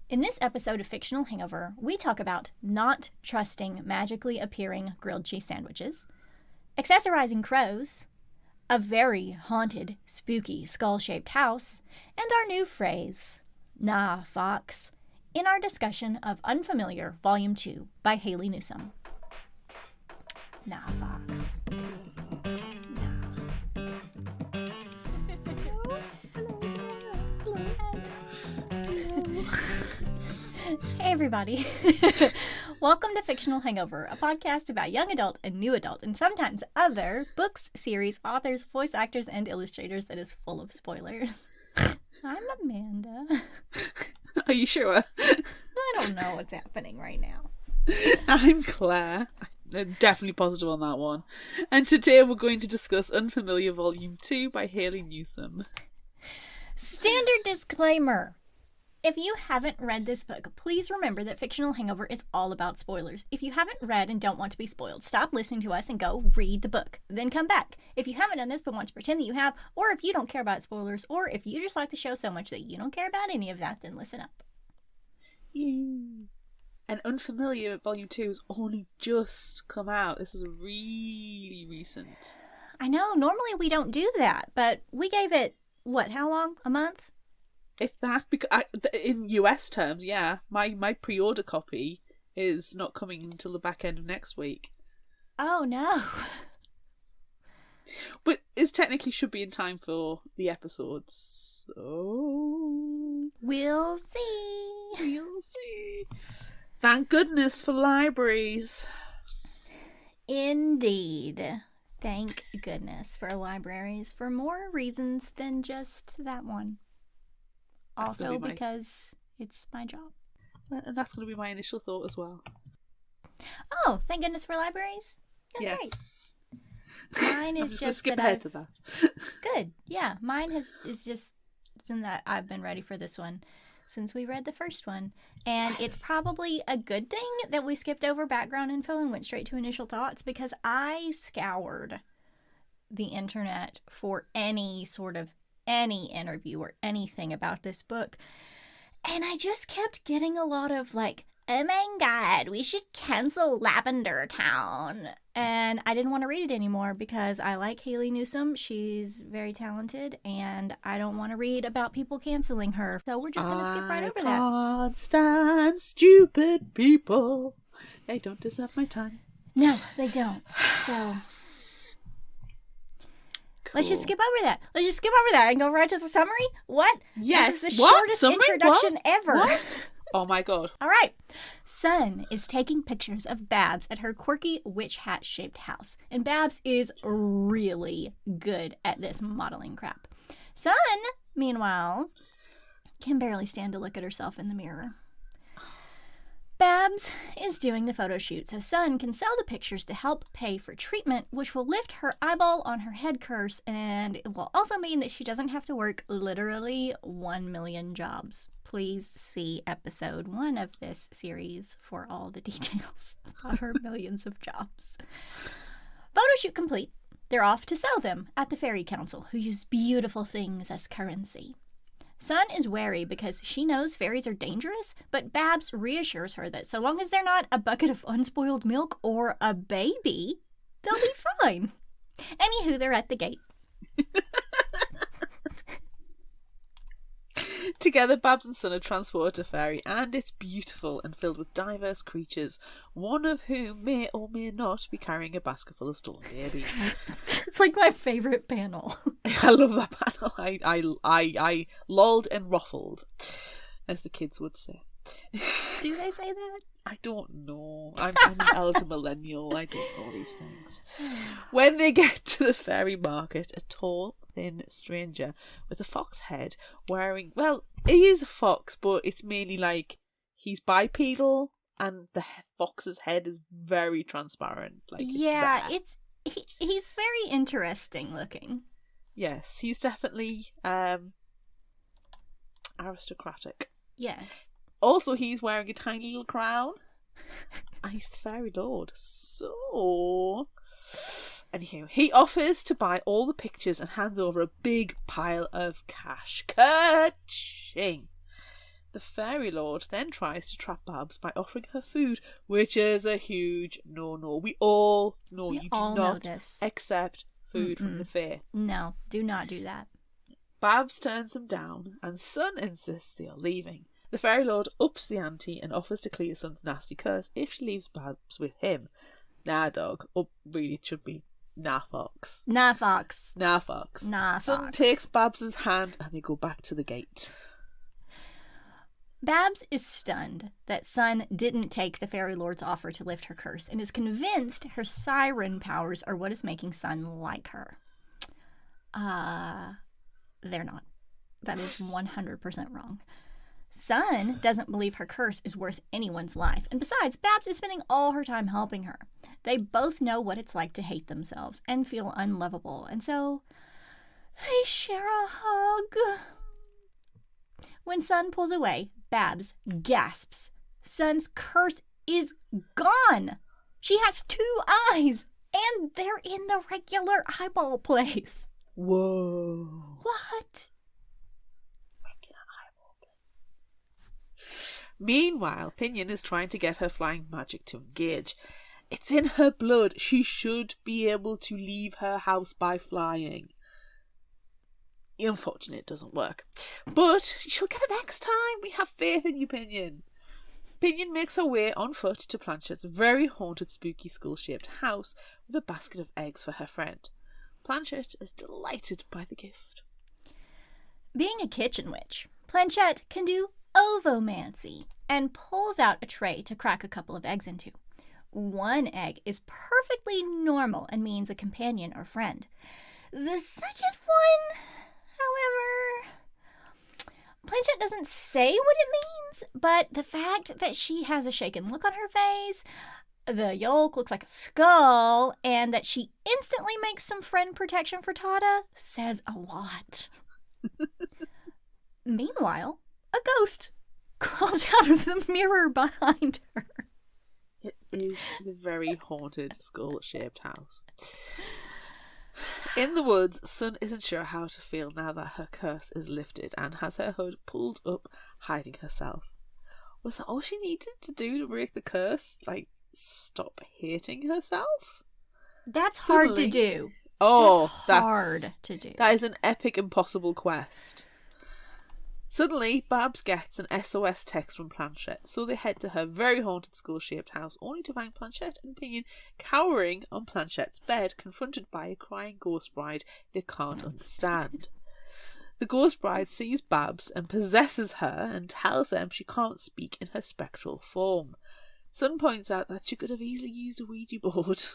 In this episode of Fictional Hangover, we talk about not trusting magically appearing grilled cheese sandwiches, accessorizing crows, a very haunted, spooky, skull-shaped house, and our new phrase, "Nah, Fox," in our discussion of Unfamiliar Volume 2 by Haley Newsome. Nah, Fox. Hey everybody. Welcome to Fictional Hangover, a podcast about young adult and new adult and sometimes other books, series, authors, voice actors, and illustrators that is full of spoilers. I'm Amanda. Are you sure? I don't know what's happening right now. I'm Claire. I'm definitely positive on that one. And today we're going to discuss Unfamiliar Volume 2 by Haley Newsome. Standard disclaimer. If you haven't read this book, please remember that Fictional Hangover is all about spoilers. If you haven't read and don't want to be spoiled, stop listening to us and go read the book. Then come back. If you haven't done this but want to pretend that you have, or if you don't care about spoilers, or if you just like the show so much that you don't care about any of that, then listen up. Yay. And Unfamiliar Volume 2 has only just come out. This is really recent. I know, normally we don't do that, but we gave it, how long? A month? If that, because in US terms, yeah, my pre-order copy is not coming until the back end of next week. Oh no! But it technically should be in time for the episodes. So we'll see. We'll see. Thank goodness for libraries. Indeed. Thank goodness for libraries for more reasons than just that one. Also because it's my job. And that's going to be my initial thought as well. Oh, thank goodness for libraries? That's right. Mine is just skip that ahead to that. Good. Yeah, mine is just been that I've been ready for this one since we read the first one. And It's probably a good thing that we skipped over background info and went straight to initial thoughts, because I scoured the internet for any interview or anything about this book, and I just kept getting a lot of like, oh my god, we should cancel Lavender Town, and I didn't want to read it anymore because I like Haley Newsome. She's very talented, and I don't want to read about people canceling her, so we're just gonna skip right over that. I can't stand stupid people. They don't deserve my time. No, they don't. So cool. Let's just skip over that. And go right to the summary. What? Yes. This is the shortest introduction ever. What? Oh my god. All right. Sun is taking pictures of Babs at her quirky witch hat shaped house. And Babs is really good at this modeling crap. Sun, meanwhile, can barely stand to look at herself in the mirror. Babs is doing the photo shoot so Sun can sell the pictures to help pay for treatment, which will lift her eyeball on her head curse, and it will also mean that she doesn't have to work literally 1 million jobs. Please see episode 1 of this series for all the details about her millions of jobs. Photo shoot complete. They're off to sell them at the Fairy Council, who use beautiful things as currency. Sun is wary because she knows fairies are dangerous, but Babs reassures her that so long as they're not a bucket of unspoiled milk or a baby, they'll be fine. Anywho, they're at the gate. Together, Babs and Sun are transported to Fairy, and it's beautiful and filled with diverse creatures, one of whom may or may not be carrying a basket full of stolen babies. It's like my favourite panel. I love that panel. I lolled and ruffled, as the kids would say. Do they say that? I don't know. I'm an elder millennial. I don't know these things. When they get to the fairy market, a tall, thin stranger with a fox head wearing... Well, he is a fox, but it's mainly like he's bipedal and the fox's head is very transparent. Like, he's very interesting looking. Yes, he's definitely aristocratic. Yes. Also, he's wearing a tiny little crown. And he's the fairy lord. So... Anywho, he offers to buy all the pictures and hands over a big pile of cash. Ka-ching! The fairy lord then tries to trap Babs by offering her food, which is a huge no-no. We all know you do not accept food from the fair. No, do not do that. Babs turns him down, and Sun insists they are leaving. The fairy lord ups the ante and offers to clear Sun's nasty curse if she leaves Babs with him. Nah, dog. Really, it should be nah, fox. Nah, fox. Nah, fox. Nah, Sun fox. takes Babs's hand and they go back to the gate. Babs is stunned that Sun didn't take the fairy lord's offer to lift her curse and is convinced her siren powers are what is making Sun like her. They're not. That is 100% wrong. Sun doesn't believe her curse is worth anyone's life, and besides, Babs is spending all her time helping her. They both know what it's like to hate themselves and feel unlovable, and so they share a hug. When Sun pulls away, Babs gasps. Sun's curse is gone. She has 2 eyes, and they're in the regular eyeball place. Whoa. What? Meanwhile, Pinion is trying to get her flying magic to engage. It's in her blood. She should be able to leave her house by flying. Unfortunately, it doesn't work. But she'll get it next time. We have faith in you, Pinion. Pinion makes her way on foot to Planchet's very haunted, spooky, skull-shaped house with a basket of eggs for her friend. Planchet is delighted by the gift. Being a kitchen witch, Planchet can do ovomancy and pulls out a tray to crack a couple of eggs into. One egg is perfectly normal and means a companion or friend. The second one, however, Planchet doesn't say what it means, but the fact that she has a shaken look on her face, the yolk looks like a skull, and that she instantly makes some friend protection for Tata says a lot. Meanwhile, a ghost crawls out of the mirror behind her. It is the very haunted skull-shaped house. In the woods, Sun isn't sure how to feel now that her curse is lifted and has her hood pulled up, hiding herself. Was that all she needed to do to break the curse? Like, stop hating herself? That's hard to do. Oh, that's hard to do. That is an epic impossible quest. Suddenly, Babs gets an SOS text from Planchet, so they head to her very haunted skull-shaped house, only to find Planchet and Pinion cowering on Planchet's bed, confronted by a crying ghost bride they can't understand. The ghost bride sees Babs and possesses her and tells them she can't speak in her spectral form. Sun points out that she could have easily used a Ouija board.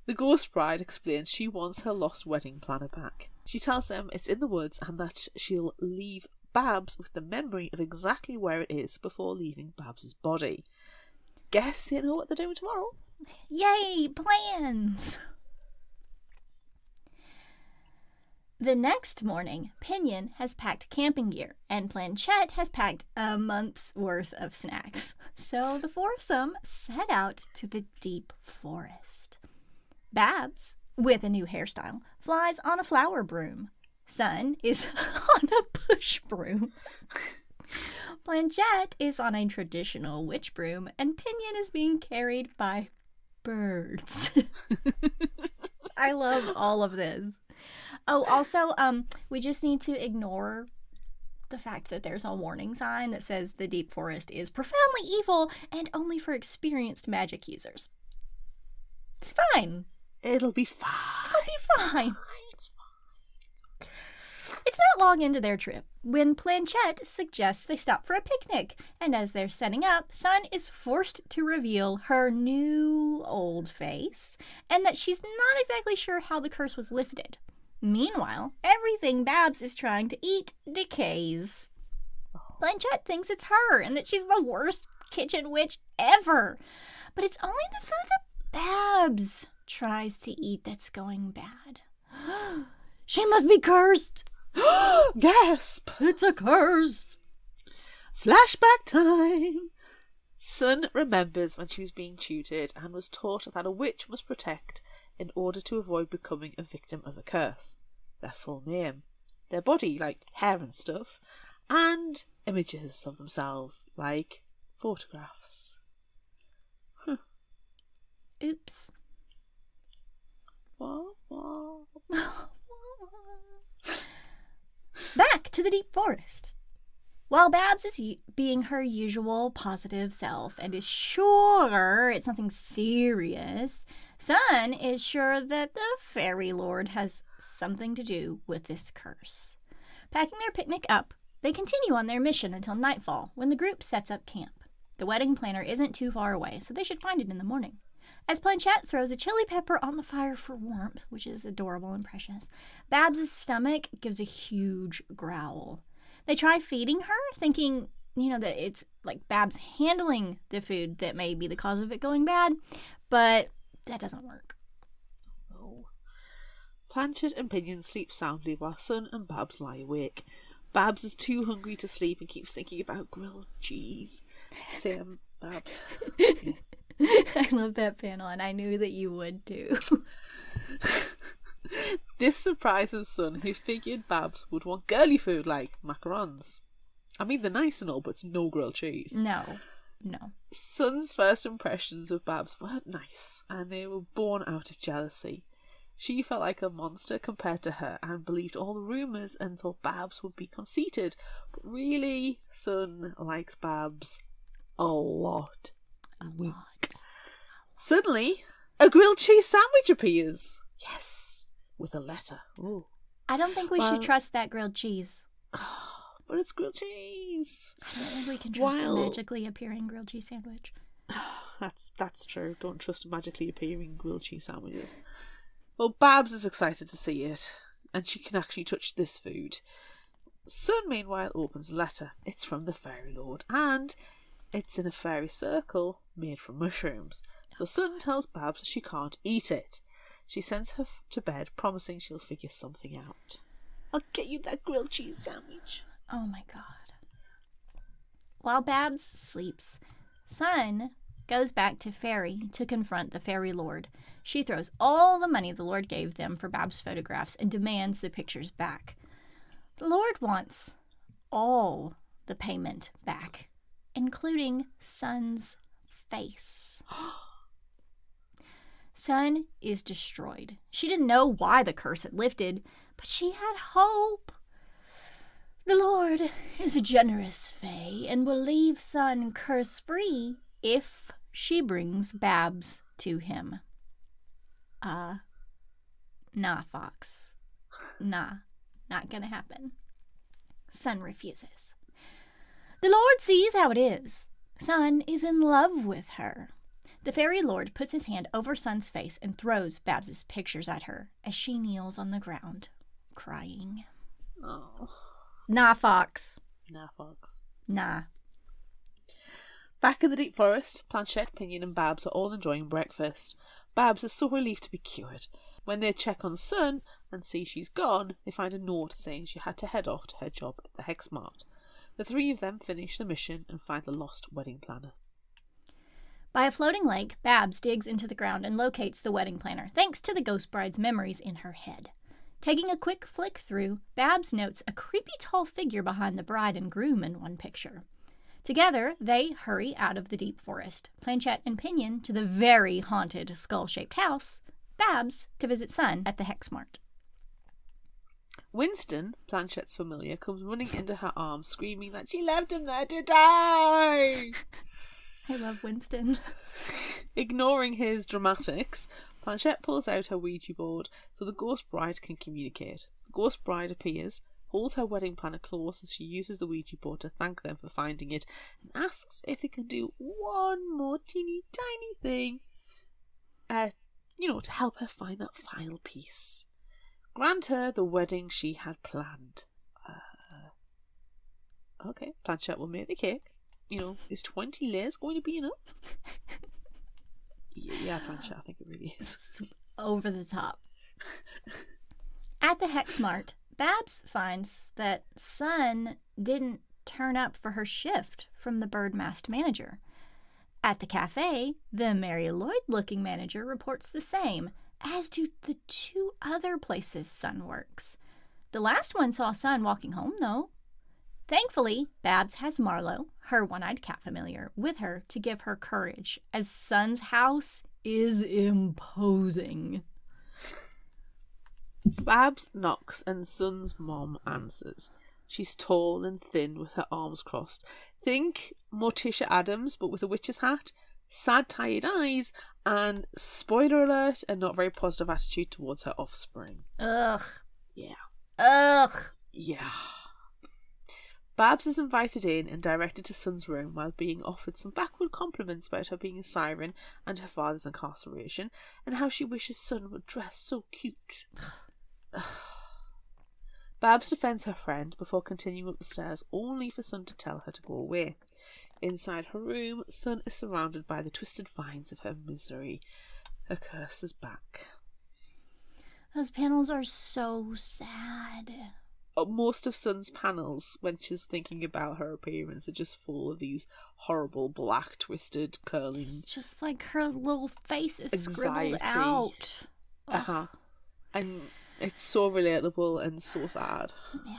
The ghost bride explains she wants her lost wedding planner back. She tells them it's in the woods and that she'll leave Babs with the memory of exactly where it is before leaving Babs's body. Guess they know what they're doing tomorrow. Yay, plans! The next morning, Pinion has packed camping gear, and Planchet has packed a month's worth of snacks. So the foursome set out to the deep forest. Babs, with a new hairstyle, flies on a flower broom. Sun is on a push broom. Planchet is on a traditional witch broom, and Pinion is being carried by birds. I love all of this. Oh, also, we just need to ignore the fact that there's a warning sign that says the deep forest is profoundly evil and only for experienced magic users. It's fine. It'll be fine. It'll be fine. It's fine. It's not long into their trip when Planchet suggests they stop for a picnic, and as they're setting up, Sun is forced to reveal her new old face, and that she's not exactly sure how the curse was lifted. Meanwhile, everything Babs is trying to eat decays. Planchet thinks it's her, and that she's the worst kitchen witch ever. But it's only the food that Babs tries to eat that's going bad. She must be cursed. Gasp! It's a curse. Flashback time. Sun remembers when she was being tutored and was taught that a witch must protect in order to avoid becoming a victim of a curse. Their full name, their body, like hair and stuff, and images of themselves, like photographs. Oops. Back to the deep forest. While Babs is being her usual positive self and is sure it's nothing serious, Sun is sure that the Fairy Lord has something to do with this curse. Packing their picnic up, they continue on their mission until nightfall, when the group sets up camp. The wedding planner isn't too far away, so they should find it in the morning. As Planchette throws a chili pepper on the fire for warmth, which is adorable and precious, Babs' stomach gives a huge growl. They try feeding her, thinking, that it's like Babs handling the food that may be the cause of it going bad, but that doesn't work. Oh. Planchette and Pinion sleep soundly while Sun and Babs lie awake. Babs is too hungry to sleep and keeps thinking about grilled cheese. Same, Babs. Yeah. I love that panel, and I knew that you would too. This surprises Sun, who figured Babs would want girly food like macarons. I mean, they're nice and all, but it's no grilled cheese. No. Sun's first impressions of Babs weren't nice, and they were born out of jealousy. She felt like a monster compared to her and believed all the rumours and thought Babs would be conceited. But really, Sun likes Babs a lot. A lot. Suddenly, a grilled cheese sandwich appears. Yes, with a letter. Ooh. I don't think we should trust that grilled cheese. But it's grilled cheese. I don't think we can trust a magically appearing grilled cheese sandwich. That's true. Don't trust magically appearing grilled cheese sandwiches. Well, Babs is excited to see it, and she can actually touch this food. Sun, meanwhile, opens the letter. It's from the Fairy Lord, and it's in a fairy circle made from mushrooms. So Sun tells Babs she can't eat it. She sends her to bed, promising she'll figure something out. I'll get you that grilled cheese sandwich. Oh my god. While Babs sleeps, Sun goes back to Fairy to confront the Fairy Lord. She throws all the money the Lord gave them for Babs' photographs and demands the pictures back. The Lord wants all the payment back, including Sun's face. Sun is destroyed. She didn't know why the curse had lifted, but she had hope. The Lord is a generous fae and will leave Sun curse-free if she brings Babs to him. Nah, Fox. Nah, not gonna happen. Sun refuses. The Lord sees how it is. Sun is in love with her. The Fairy Lord puts his hand over Sun's face and throws Babs' pictures at her as she kneels on the ground, crying. Oh. Nah, Fox. Nah, Fox. Nah. Back in the deep forest, Planchette, Pinion and Babs are all enjoying breakfast. Babs is so relieved to be cured. When they check on Sun and see she's gone, they find a note saying she had to head off to her job at the Hex Mart. The three of them finish the mission and find the lost wedding planner. By a floating lake, Babs digs into the ground and locates the wedding planner, thanks to the ghost bride's memories in her head. Taking a quick flick through, Babs notes a creepy tall figure behind the bride and groom in one picture. Together, they hurry out of the deep forest, Planchette and Pinion to the very haunted skull-shaped house, Babs to visit Sun at the Hex Mart. Winston, Planchette's familiar, comes running into her arms, screaming that she left him there to die! I love Winston. Ignoring his dramatics, Planchette pulls out her Ouija board so the ghost bride can communicate. The ghost bride appears, holds her wedding planner close as she uses the Ouija board to thank them for finding it, and asks if they can do one more teeny tiny thing, to help her find that final piece. Grant her the wedding she had planned. Okay, Planchette will make the cake. Is 20 layers going to be enough? Yeah, Planchette, I think it really is. Over the top. At the Hex Mart, Babs finds that Sun didn't turn up for her shift from the bird-masked manager. At the cafe, the Mary Lloyd-looking manager reports the same, as do the two other places Sun works. The last one saw Sun walking home, though. Thankfully, Babs has Marlowe, her one-eyed cat familiar, with her to give her courage, as Sun's house is imposing. Babs knocks and Sun's mom answers. She's tall and thin with her arms crossed. Think Morticia Adams, but with a witch's hat, sad tired eyes, and, spoiler alert, a not very positive attitude towards her offspring. Ugh. Yeah. Ugh. Yeah. Babs is invited in and directed to Sun's room while being offered some backward compliments about her being a siren and her father's incarceration, and how she wishes Sun would dress so cute. Babs defends her friend before continuing up the stairs, only for Sun to tell her to go away. Inside her room, Sun is surrounded by the twisted vines of her misery. Her curse is back. Those panels are so sad. Most of Sun's panels, when she's thinking about her appearance, are just full of these horrible, black, twisted, curling... It's just like her little face is anxiety. scribbled out. Uh-huh. And it's so relatable and so sad. Yeah.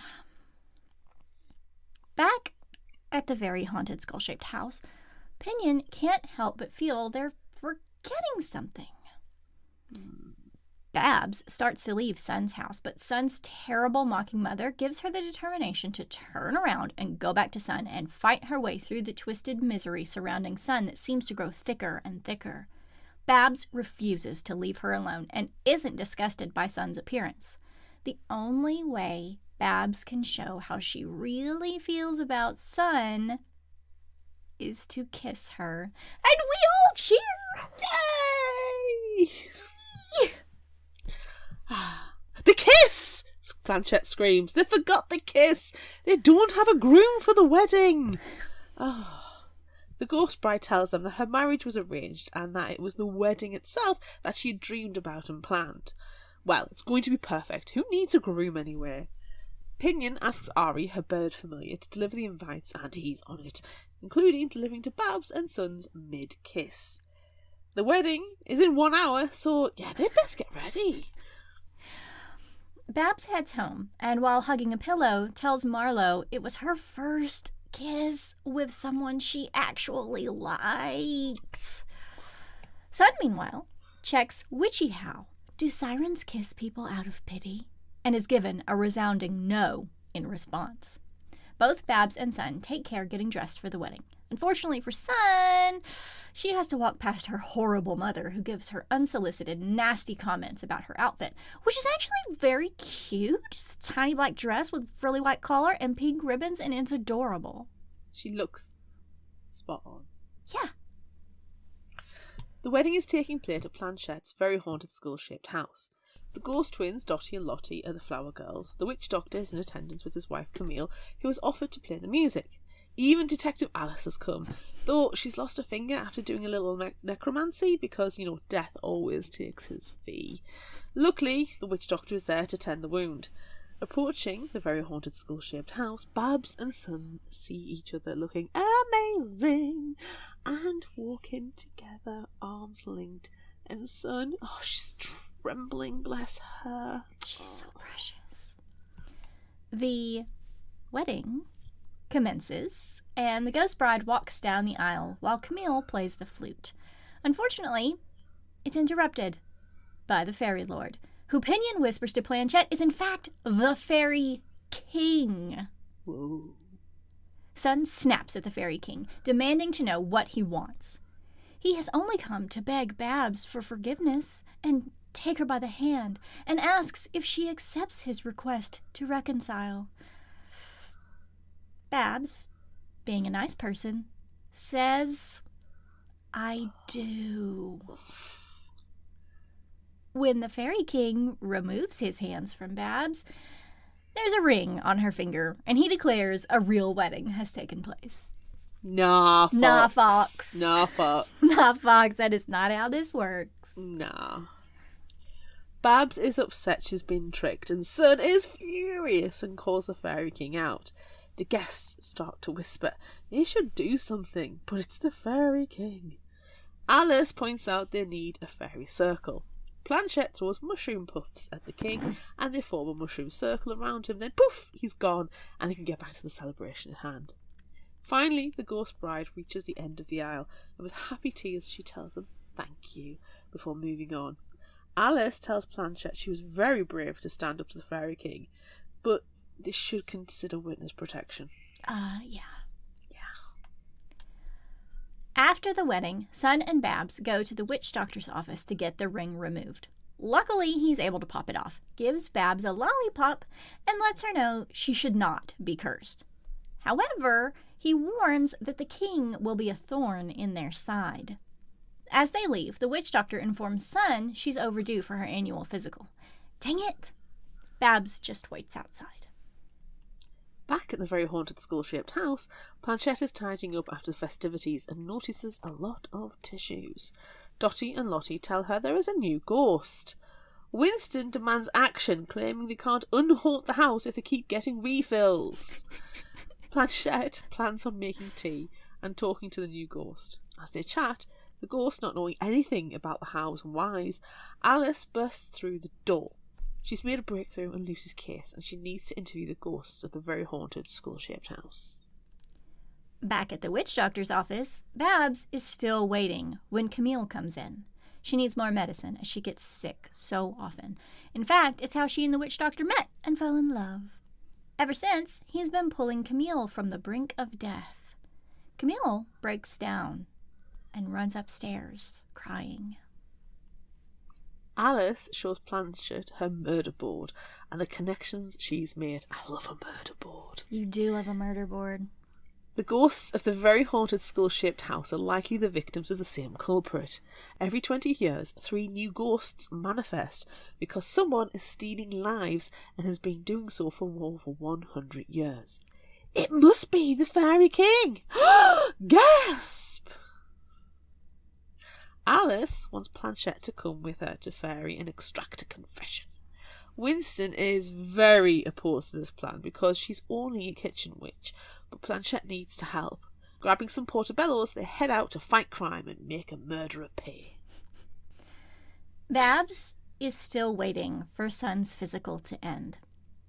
Back at the very haunted skull-shaped house, Pinion can't help but feel they're forgetting something. Babs starts to leave Sun's house, but Sun's terrible mocking mother gives her the determination to turn around and go back to Sun and fight her way through the twisted misery surrounding Sun that seems to grow thicker and thicker. Babs refuses to leave her alone and isn't disgusted by Sun's appearance. The only way Babs can show how she really feels about Sun is to kiss her. And we all cheer! Yay! The kiss! Planchette screams. They forgot the kiss! They don't have a groom for the wedding! Oh. The ghost bride tells them that her marriage was arranged and that it was the wedding itself that she had dreamed about and planned. Well, it's going to be perfect. Who needs a groom anyway? Pinion asks Ari, her bird familiar, to deliver the invites, and he's on it, including delivering to Babs and Sun's mid-kiss. The wedding is in 1 hour, so yeah, they'd best get ready. Babs heads home, and while hugging a pillow, tells Marlowe it was her first kiss with someone she actually likes. Sun, meanwhile, checks WitchyHow. Do sirens kiss people out of pity? And is given a resounding no in response. Both Babs and Sun take care getting dressed for the wedding. Unfortunately for Sun, she has to walk past her horrible mother, who gives her unsolicited, nasty comments about her outfit, which is actually very cute. It's a tiny black dress with frilly white collar and pink ribbons, and it's adorable. She looks spot on. Yeah. The wedding is taking place at Planchette's very haunted skull-shaped house. The ghost twins, Dottie and Lottie, are the flower girls. The witch doctor is in attendance with his wife Camille, who has offered to play the music. Even Detective Alice has come, though she's lost a finger after doing a little necromancy because, death always takes his fee. Luckily, the witch doctor is there to tend the wound. Approaching the very haunted skull-shaped house, Babs and Sun see each other looking amazing and walking together, arms linked. And Sun, she's trembling, bless her. She's so precious. The wedding commences, and the ghost bride walks down the aisle while Camille plays the flute. Unfortunately, it's interrupted by the fairy lord, who Pinion whispers to Planchette is in fact the fairy king. Whoa. Sun snaps at the fairy king, demanding to know what he wants. He has only come to beg Babs for forgiveness and take her by the hand, and asks if she accepts his request to reconcile. Babs, being a nice person, says, "I do." When the fairy king removes his hands from Babs, there's a ring on her finger, and he declares a real wedding has taken place. Nah, Fox. Nah, Fox. Nah, Fox. Nah, Fox, that is not how this works. Nah. Babs is upset she's been tricked, and Sun is furious and calls the fairy king out. The guests start to whisper, they should do something, but it's the fairy king. Alice points out they need a fairy circle. Planchette throws mushroom puffs at the king, and they form a mushroom circle around him. Then poof, he's gone, and they can get back to the celebration at hand. Finally, the ghost bride reaches the end of the aisle, and with happy tears she tells him thank you before moving on. Alice tells Planchette she was very brave to stand up to the Fairy King, but they should consider witness protection. Yeah. After the wedding, Sun and Babs go to the witch doctor's office to get the ring removed. Luckily, he's able to pop it off, gives Babs a lollipop, and lets her know she should not be cursed. However, he warns that the king will be a thorn in their side. As they leave, the witch doctor informs Sun she's overdue for her annual physical. Dang it! Babs just waits outside. Back at the very haunted skull-shaped house, Planchette is tidying up after the festivities and notices a lot of tissues. Dottie and Lottie tell her there is a new ghost. Winston demands action, claiming they can't unhaunt the house if they keep getting refills. Planchette plans on making tea and talking to the new ghost. As they chat, the ghost not knowing anything about the hows and whys, Alice bursts through the door. She's made a breakthrough in Lucy's case, and she needs to interview the ghosts of the very haunted skull-shaped house. Back at the witch doctor's office, Babs is still waiting when Camille comes in. She needs more medicine as she gets sick so often. In fact, it's how she and the witch doctor met and fell in love. Ever since, he's been pulling Camille from the brink of death. Camille breaks down and runs upstairs, crying. Alice shows Planchette her murder board and the connections she's made. I love a murder board. You do love a murder board. The ghosts of the very haunted skull-shaped house are likely the victims of the same culprit. Every 20 years, 3 new ghosts manifest because someone is stealing lives and has been doing so for over 100 years. It must be the Fairy King! Gasp! Alice wants Planchette to come with her to Fairy and extract a confession. Winston is very opposed to this plan because she's only a kitchen witch, but Planchette needs to help. Grabbing some portobellos, they head out to fight crime and make a murderer pay. Babs is still waiting for Sun's physical to end.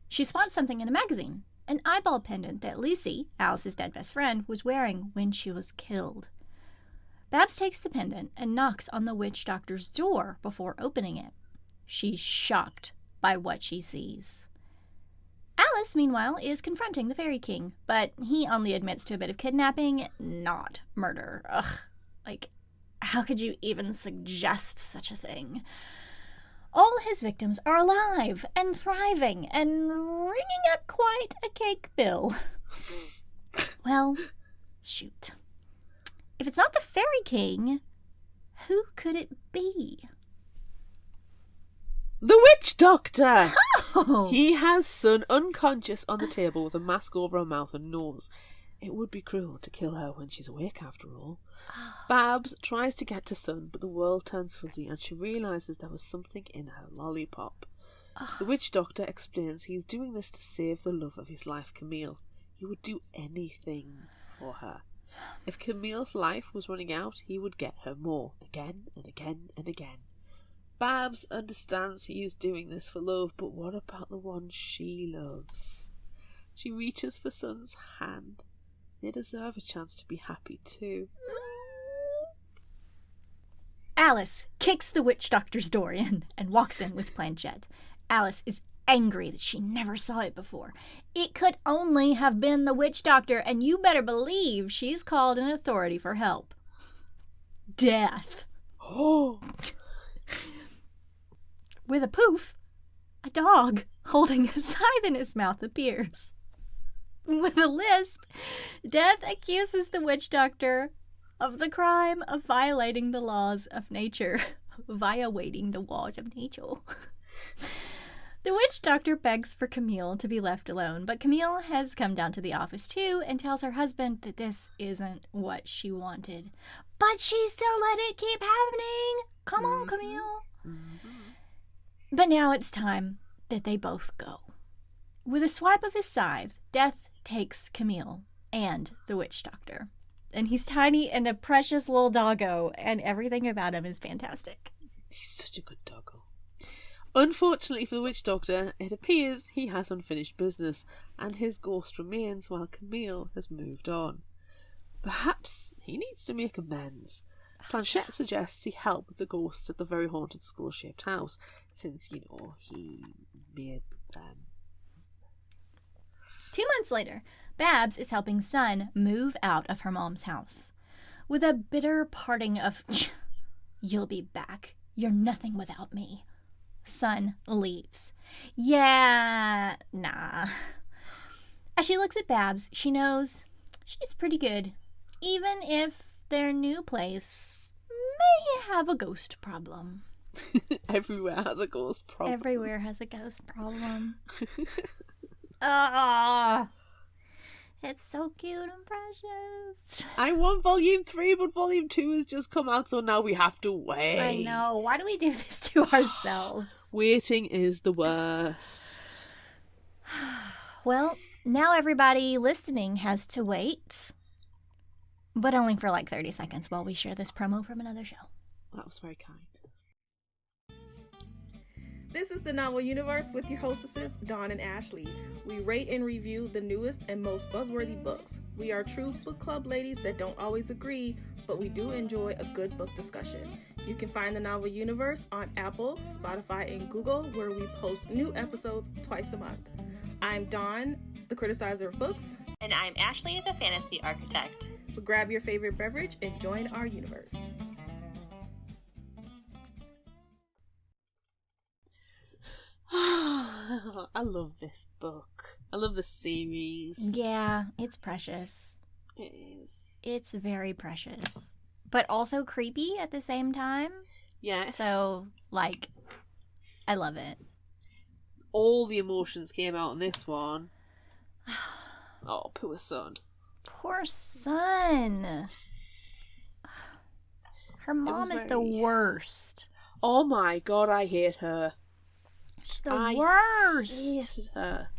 She spots something in a magazine, an eyeball pendant that Lucy, Alice's dead best friend, was wearing when she was killed. Babs takes the pendant and knocks on the witch doctor's door before opening it. She's shocked by what she sees. Alice, meanwhile, is confronting the Fairy King, but he only admits to a bit of kidnapping, not murder. How could you even suggest such a thing? All his victims are alive and thriving and ringing up quite a cake bill. Well, shoot. If it's not the Fairy King, who could it be? The witch doctor! Oh! He has Sun unconscious on the table with a mask over her mouth and nose. It would be cruel to kill her when she's awake, after all. Babs tries to get to Sun, but the world turns fuzzy and she realises there was something in her lollipop. The witch doctor explains he's doing this to save the love of his life, Camille. He would do anything for her. If Camille's life was running out, he would get her more, again and again and again. Babs understands he is doing this for love, but what about the one she loves? She reaches for Sun's hand. They deserve a chance to be happy too. Alice kicks the witch doctor's door in and walks in with Planchette. Alice is angry that she never saw it before. It could only have been the witch doctor, and you better believe she's called an authority for help. Death. Oh! With a poof, a dog holding a scythe in his mouth appears. With a lisp, Death accuses the witch doctor of the crime of violating the laws of nature. Violating the laws of nature. The witch doctor begs for Camille to be left alone, but Camille has come down to the office too and tells her husband that this isn't what she wanted. But she still let it keep happening. Come on, Camille. But now it's time that they both go. With a swipe of his scythe, Death takes Camille and the witch doctor. And he's tiny and a precious little doggo, and everything about him is fantastic. He's such a good doggo. Unfortunately for the witch doctor, it appears he has unfinished business, and his ghost remains while Camille has moved on. Perhaps he needs to make amends. Planchette suggests he help with the ghosts at the very haunted skull-shaped house, since, he made them. 2 months later, Babs is helping Sun move out of her mom's house. With a bitter parting of, "You'll be back. You're nothing without me," Sun leaves. Yeah, nah. As she looks at Babs, she knows she's pretty good, even if their new place may have a ghost problem. Everywhere has a ghost problem. Everywhere has a ghost problem. Ah, it's so cute and precious. I want volume 3, but volume 2 has just come out, so now we have to wait. I know. Why do we do this to ourselves? Waiting is the worst. Well, now everybody listening has to wait, but only for like 30 seconds while we share this promo from another show. That was very kind. This is the Novel Universe with your hostesses, Dawn and Ashley. We rate and review the newest and most buzzworthy books. We are true book club ladies that don't always agree, but we do enjoy a good book discussion. You can find the Novel Universe on Apple, Spotify, and Google, where we post new episodes twice a month. I'm Dawn, the criticizer of books. And I'm Ashley, the fantasy architect. So grab your favorite beverage and join our universe. I love this book. I love this series. Yeah, it's precious. It is. It's very precious, but also creepy at the same time. Yes. So, like, I love it. All the emotions came out in this one. Oh, poor Sun. Poor Sun. Her mom is the worst. Oh my god, I hate her. She's the worst. I hated her.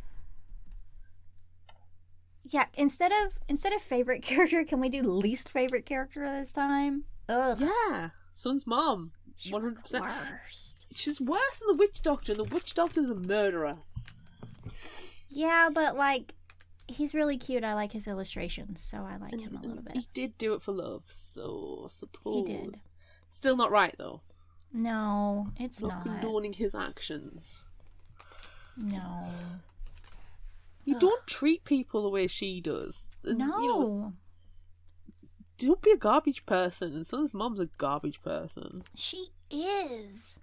Yeah, instead of favorite character, can we do least favorite character this time? Ugh. Yeah, Sun's mom. She 100%. was the worst. She's worse than the witch doctor, and the witch doctor's a murderer. Yeah, but like, he's really cute. I like his illustrations, so I like him a little bit. He did do it for love, so I suppose. He did. Still not right, though. No, it's not. Condoning his actions. No. You don't treat people the way she does. And, No. Don't be a garbage person, and Sun's mom's a garbage person. She is.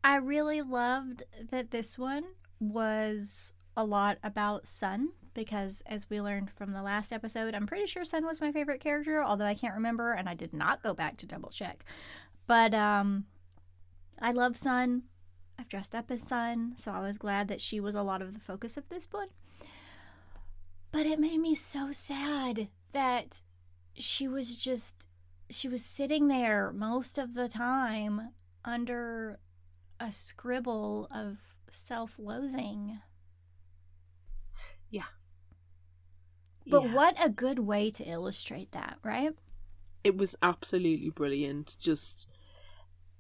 I really loved that this one was a lot about Sun, because as we learned from the last episode, I'm pretty sure Sun was my favorite character, although I can't remember, and I did not go back to double check. But I love Sun. I've dressed up as Sun, so I was glad that she was a lot of the focus of this one. But it made me so sad that she was sitting there most of the time under a scribble of self-loathing. Yeah. But what a good way to illustrate that, right? It was absolutely brilliant.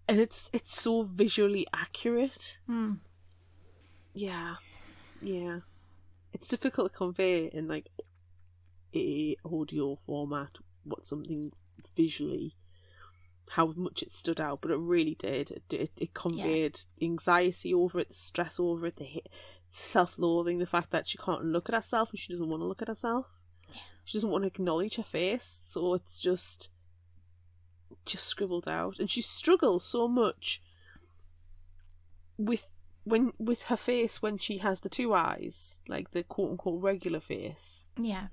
And it's so visually accurate. Yeah. It's difficult to convey in like a audio format what something visually, how much it stood out, but it really did. It conveyed anxiety over it, the stress over it, the self-loathing, the fact that she can't look at herself and she doesn't want to look at herself. Yeah. She doesn't want to acknowledge her face, so it's just scribbled out, and she struggles so much with her face when she has the two eyes, like the quote-unquote regular face. Yeah.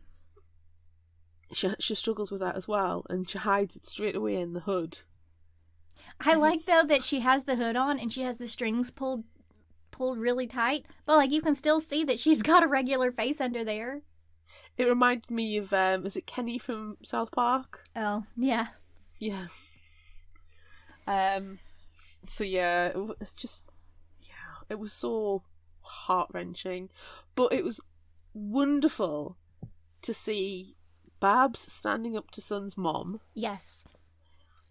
She struggles with that as well, and she hides it straight away in the hood. I like, though, that she has the hood on and she has the strings pulled really tight, but like you can still see that she's got a regular face under there. It reminded me of is it Kenny from South Park? Oh, yeah. Yeah. So yeah, it was so heart-wrenching, but it was wonderful to see Babs standing up to Sun's mom. Yes.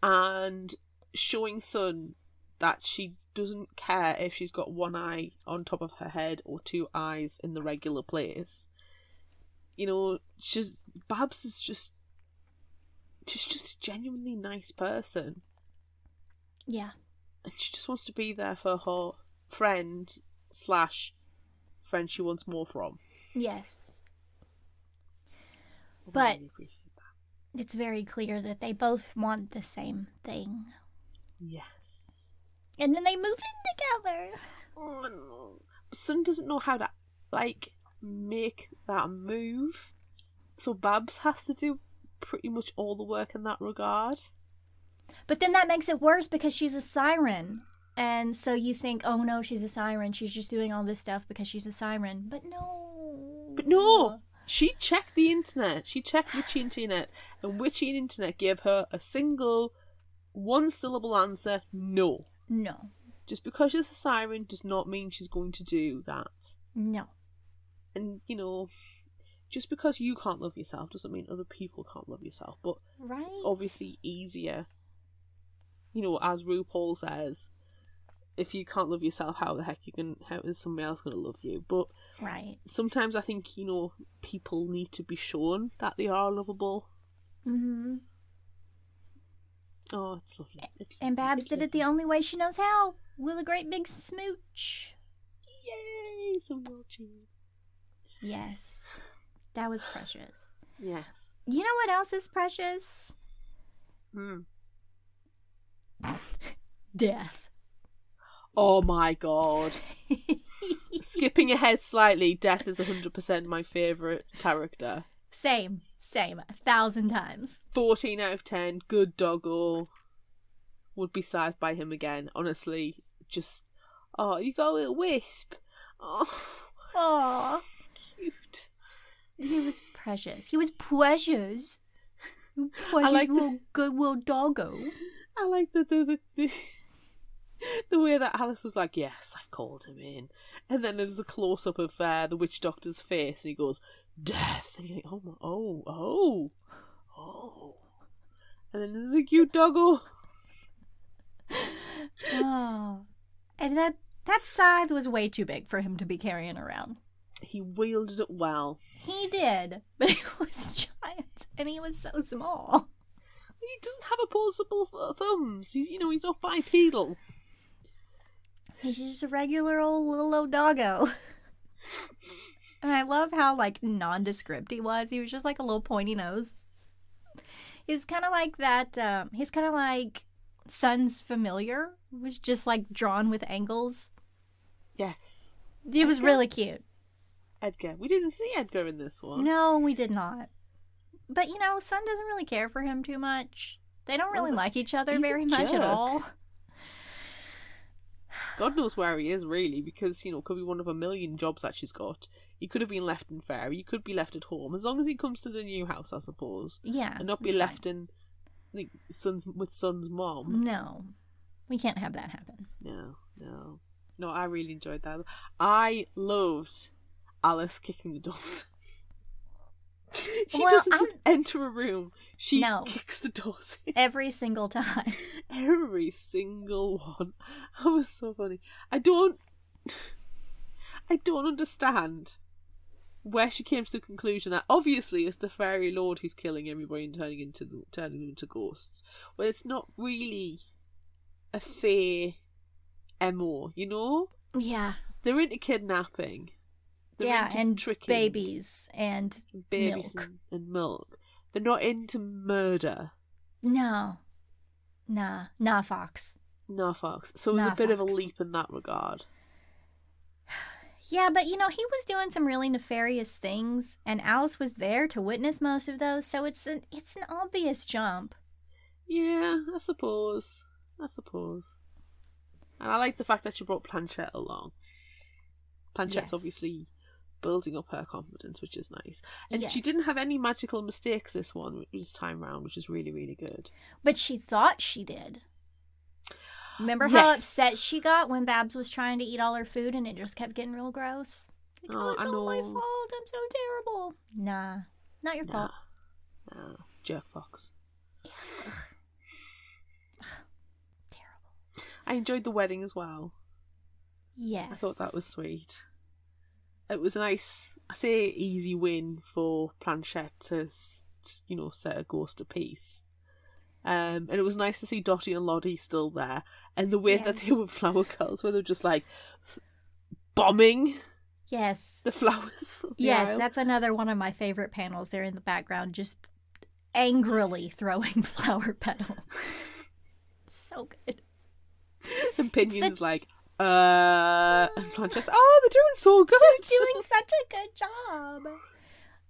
And showing Sun that she doesn't care if she's got one eye on top of her head or two eyes in the regular place. You know, Babs is just... She's just a genuinely nice person. Yeah. And she just wants to be there for her friend / friend she wants more from. Yes. I But really appreciate that. it's very clear that they both want the same thing. Yes. And then they move in together. Oh, no. But Sun doesn't know how to, make that move. So Babs has to do pretty much all the work in that regard. But then that makes it worse because she's a siren. And so you think, oh no, she's a siren. She's just doing all this stuff because she's a siren. But no. She checked the internet. She checked Witchy Internet. And Witchy Internet gave her a single one-syllable answer, no. No. Just because she's a siren does not mean she's going to do that. No. And, you know, just because you can't love yourself doesn't mean other people can't love yourself. But Right. it's obviously easier. You know, as RuPaul says, if you can't love yourself, how is somebody else going to love you? But Right. sometimes I think, you know, people need to be shown that they are lovable. Mm-hmm. Oh, it's lovely. And Babs did it the only way she knows how. With a great big smooch. Yay! So watching. Yes. That was precious. Yes. You know what else is precious? Death. Oh my god. Skipping ahead slightly, Death is 100% my favourite character. Same. 1,000 times. 14 out of 10, good doggo. Would be scythed by him again. Honestly, just... Oh, you got a little wisp. Oh, Aww. cute. He was precious. He was precious. I like little good little doggo. I like the way that Alice was like, yes, I've called him in. And then there's a close-up of the witch doctor's face, and he goes, Death. And you're like, oh. And then there's a cute doggo. Oh. And that scythe was way too big for him to be carrying around. He wielded it well. He did, but it was giant, and he was so small. He doesn't have opposable thumbs. He's not bipedal. He's just a regular old doggo. And I love how, nondescript he was. He was just like a little pointy nose. He was kind of like that, he's kind of like Sun's familiar, was just, drawn with angles. Yes. It was really cute. Edgar. We didn't see Edgar in this one. No, we did not. But, Sun doesn't really care for him too much. They don't really like each other very much at all. God knows where he is, really, because, could be one of a million jobs that she's got. He could have been left in Fairy. He could be left at home, as long as he comes to the new house, I suppose. Yeah. And not be left in with Sun's mom. No. We can't have that happen. No, I really enjoyed that. I loved Alice kicking the doors. She doesn't just enter a room. She kicks the doors in. Every single time. Every single one. That was so funny. I don't understand where she came to the conclusion that obviously it's the fairy lord who's killing everybody and turning them into ghosts. Well, it's not really a fair MO, Yeah. They're into kidnapping. They're into and tricking. babies and milk. And milk. They're not into murder. No. Nah, Fox. No, Fox. So it was a bit of a leap in that regard. Yeah, but he was doing some really nefarious things, and Alice was there to witness most of those, so it's an obvious jump. Yeah, I suppose. And I like the fact that she brought Planchette along. Planchette's obviously building up her confidence, which is nice. And she didn't have any magical mistakes this time round, which is really, really good. But she thought she did. Remember how upset she got when Babs was trying to eat all her food and it just kept getting real gross? It's all my fault. I'm so terrible. Nah, not your fault. Nah. Jerk Fox. Terrible. I enjoyed the wedding as well. Yes. I thought that was sweet. It was a nice, I say, easy win for Planchette to, set a ghost at peace. And it was nice to see Dottie and Lottie still there, and the way that they were flower girls, where they were just like bombing the flowers. Yes, that's another one of my favorite panels. They're in the background, just angrily throwing flower petals. So good. And Pinion's and Planchette's, oh, they're doing so good. They're doing such a good job.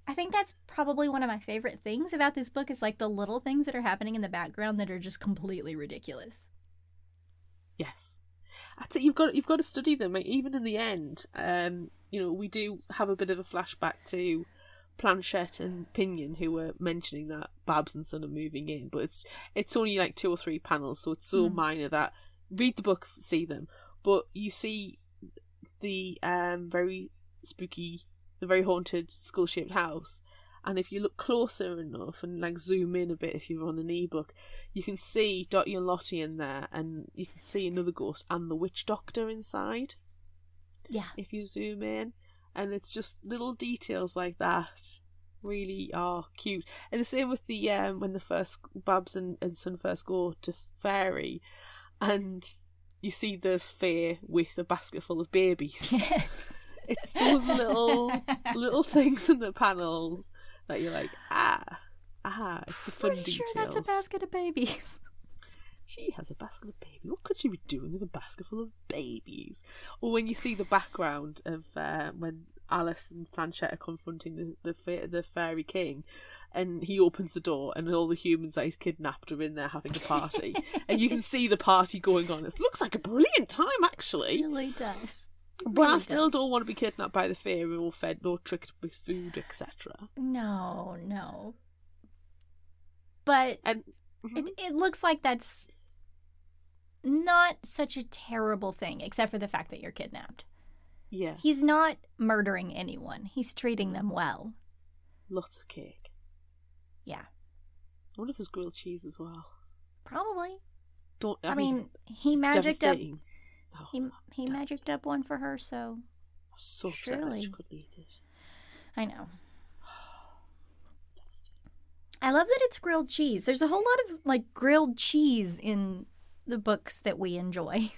I think that's probably one of my favorite things about this book is like the little things that are happening in the background that are just completely ridiculous. Yes. I'd say you've got to study them. Like, even in the end, we do have a bit of a flashback to Planchette and Pinion, who were mentioning that Babs and Son are moving in, but it's only like 2 or 3 panels, so it's so minor that read the book, see them. But you see the very spooky, the very haunted skull-shaped house, and if you look closer enough and like zoom in a bit, if you're on an ebook, you can see Dottie and Lottie in there, and you can see another ghost and the witch doctor inside. Yeah. If you zoom in, and it's just little details like that really are cute. And the same with the when the first Babs and Son first go to Fairy, and you see the fair with a basket full of babies. Yes. It's those little things in the panels that you're like, it's the fun Pretty details. sure that's a basket of babies. She has a basket of babies. What could she be doing with a basket full of babies? Or when you see the background of when Alice and Planchette are confronting the fairy king, and he opens the door and all the humans that he's kidnapped are in there having a party. And you can see the party going on. It looks like a brilliant time, actually. It really does. But I still don't want to be kidnapped by the fairy or fed or tricked with food, etc. No. But it looks like that's not such a terrible thing, except for the fact that you're kidnapped. Yeah. He's not murdering anyone. He's treating them well. Lots of cake. Yeah. I wonder if there's grilled cheese as well. Probably. I mean, he magicked up. Oh, he magicked up one for her, so. So upset that she couldn't eat it. I know. I love that it's grilled cheese. There's a whole lot of like grilled cheese in the books that we enjoy.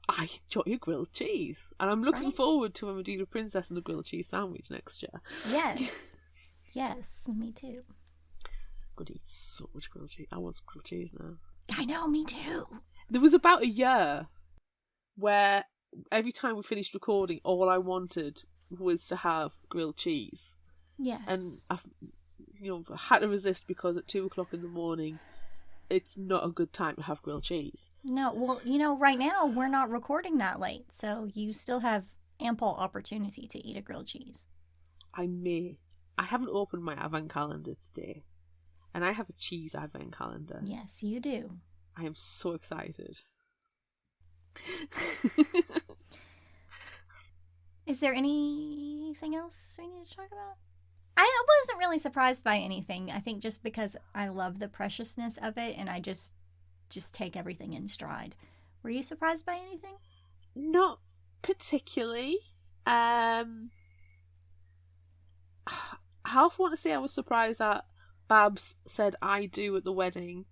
I enjoy a grilled cheese, and I'm looking forward to when we do the Princess and the grilled cheese sandwich next year. Yes, me too. I'm gonna eat so much grilled cheese. I want some grilled cheese now. I know, me too. There was about a year where every time we finished recording, all I wanted was to have grilled cheese. Yes. And I've had to resist because at 2:00 in the morning, it's not a good time to have grilled cheese. No, well, right now we're not recording that late, so you still have ample opportunity to eat a grilled cheese. I haven't opened my advent calendar today, and I have a cheese advent calendar. Yes, you do. I am so excited. Is there anything else we need to talk about? I wasn't really surprised by anything. I think just because I love the preciousness of it, and I just take everything in stride. Were you surprised by anything? Not particularly. I half want to say I was surprised that Babs said I do at the wedding.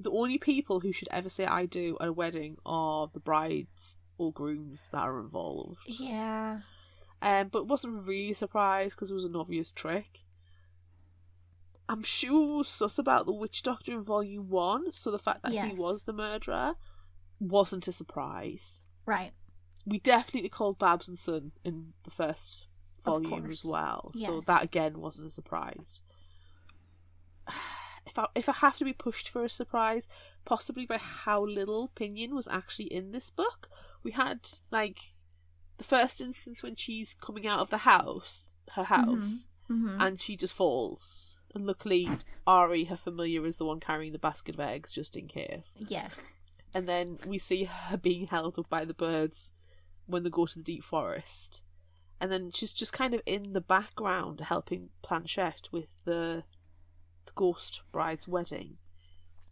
The only people who should ever say I do at a wedding are the brides or grooms that are involved. Yeah. But wasn't really surprised because it was an obvious trick. I'm sure we were sus about the witch doctor in volume 1, so the fact that he was the murderer wasn't a surprise. Right. We definitely called Babs and Son in the first volume as well, so that again wasn't a surprise. If I have to be pushed for a surprise, possibly by how little Pinion was actually in this book. We had like the first instance when she's coming out of her house, and she just falls. And luckily, Ari, her familiar, is the one carrying the basket of eggs just in case. Yes. And then we see her being held up by the birds when they go to the deep forest. And then she's just kind of in the background helping Planchette with the ghost bride's wedding.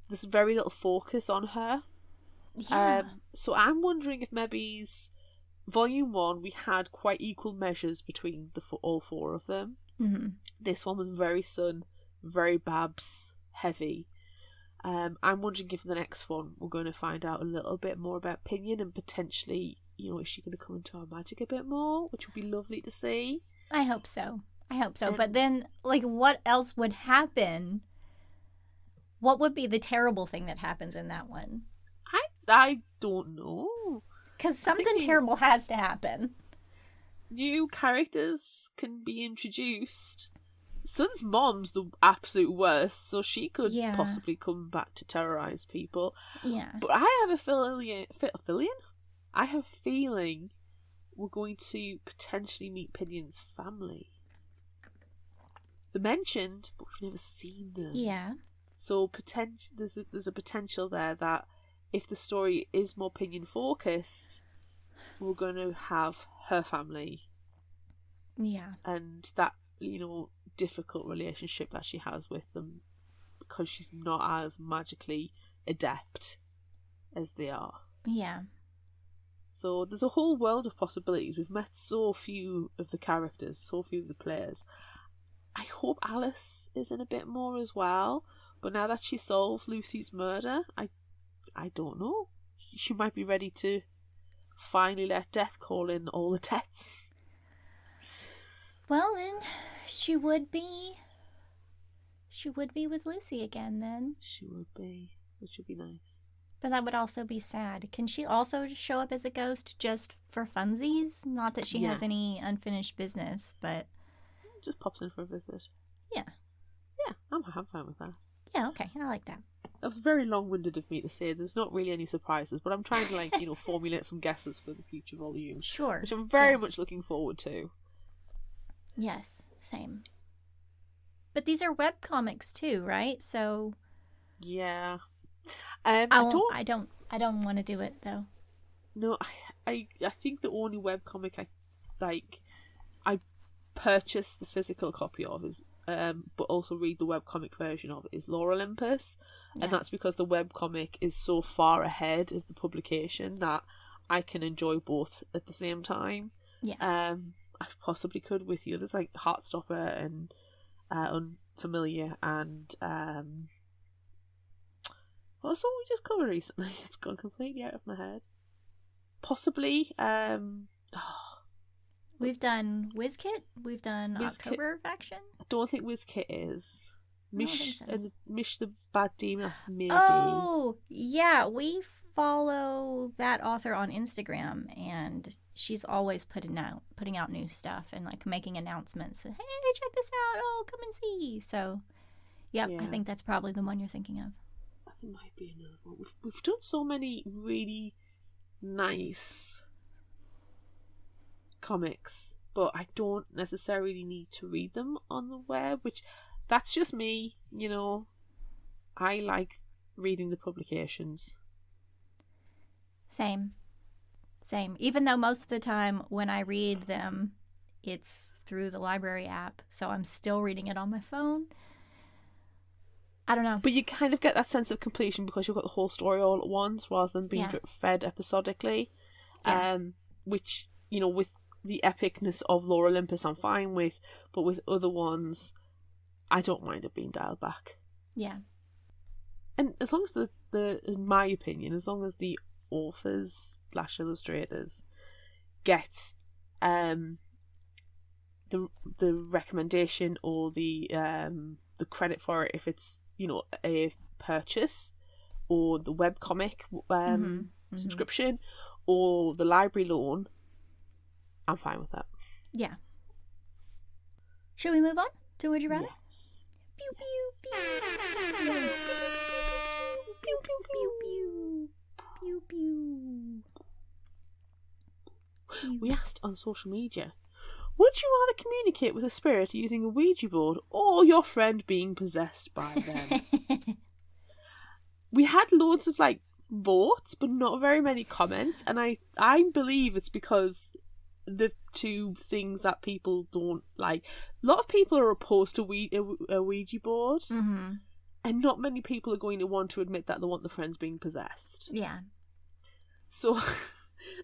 There's very little focus on her. Yeah. So I'm wondering if maybe's Volume 1, we had quite equal measures between all four of them. Mm-hmm. This one was very Sun, very Babs heavy. I'm wondering if in the next one we're going to find out a little bit more about Pinion and potentially, is she going to come into our magic a bit more, which would be lovely to see. I hope so. But then, what else would happen? What would be the terrible thing that happens in that one? I don't know. Because something terrible has to happen. New characters can be introduced. Sun's mom's the absolute worst, so she could possibly come back to terrorize people. Yeah. But I have a feeling we're going to potentially meet Pinion's family. They're mentioned, but we've never seen them. Yeah. So there's a potential there that if the story is more Pinion focused, we're going to have her family. Yeah. And that, difficult relationship that she has with them because she's not as magically adept as they are. Yeah. So there's a whole world of possibilities. We've met so few of the characters, so few of the players. I hope Alice is in a bit more as well. But now that she solved Lucy's murder, I don't know. She might be ready to finally let death call in all the deaths. Well, then she would be with Lucy again then. She would be, which would be nice. But that would also be sad. Can she also show up as a ghost just for funsies? Not that she has any unfinished business, but just pops in for a visit. Yeah. Yeah, I'm fine with that. Yeah, okay, I like that. That was very long-winded of me to say. There's not really any surprises, but I'm trying to formulate some guesses for the future volumes. Sure. Which I'm very much looking forward to. Yes, same. But these are webcomics too, right? So yeah. I don't want to do it though. No, I think the only webcomic I purchased the physical copy of is but also read the webcomic version of is Lore Olympus. And that's because the webcomic is so far ahead of the publication that I can enjoy both at the same time. Yeah. I possibly could with you. There's like Heartstopper and Unfamiliar and what was the one we just covered recently? It's gone completely out of my head. Possibly we've done WizKit, we've done October Faction. I don't think WizKit is. Mish the Bad Demon, maybe. Oh, yeah, we follow that author on Instagram, and she's always putting out new stuff and making announcements. Hey, check this out! Oh, come and see. So, yeah, I think that's probably the one you're thinking of. That might be another one. We've done so many really nice comics, but I don't necessarily need to read them on the web, which that's just me, I like reading the publications. Same. Even though most of the time when I read them, it's through the library app, so I'm still reading it on my phone. I don't know. But you kind of get that sense of completion because you've got the whole story all at once rather than being fed episodically. Yeah. Which, with the epicness of Lore Olympus I'm fine with, but with other ones, I don't mind it being dialed back. Yeah. And as long as in my opinion, as long as the authors / illustrators get the recommendation or the credit for it, if it's a purchase or the webcomic subscription or the library loan, I'm fine with that. Yeah. Should we move on to Would You Rather? Yes. Pew pew pew. Pew pew pew. Pew pew. We asked on social media, would you rather communicate with a spirit using a Ouija board or your friend being possessed by them? We had loads of votes, but not very many comments, and I believe it's because the two things that people don't like. A lot of people are opposed to a Ouija board, mm-hmm. and not many people are going to want to admit that they want the friends being possessed. Yeah. So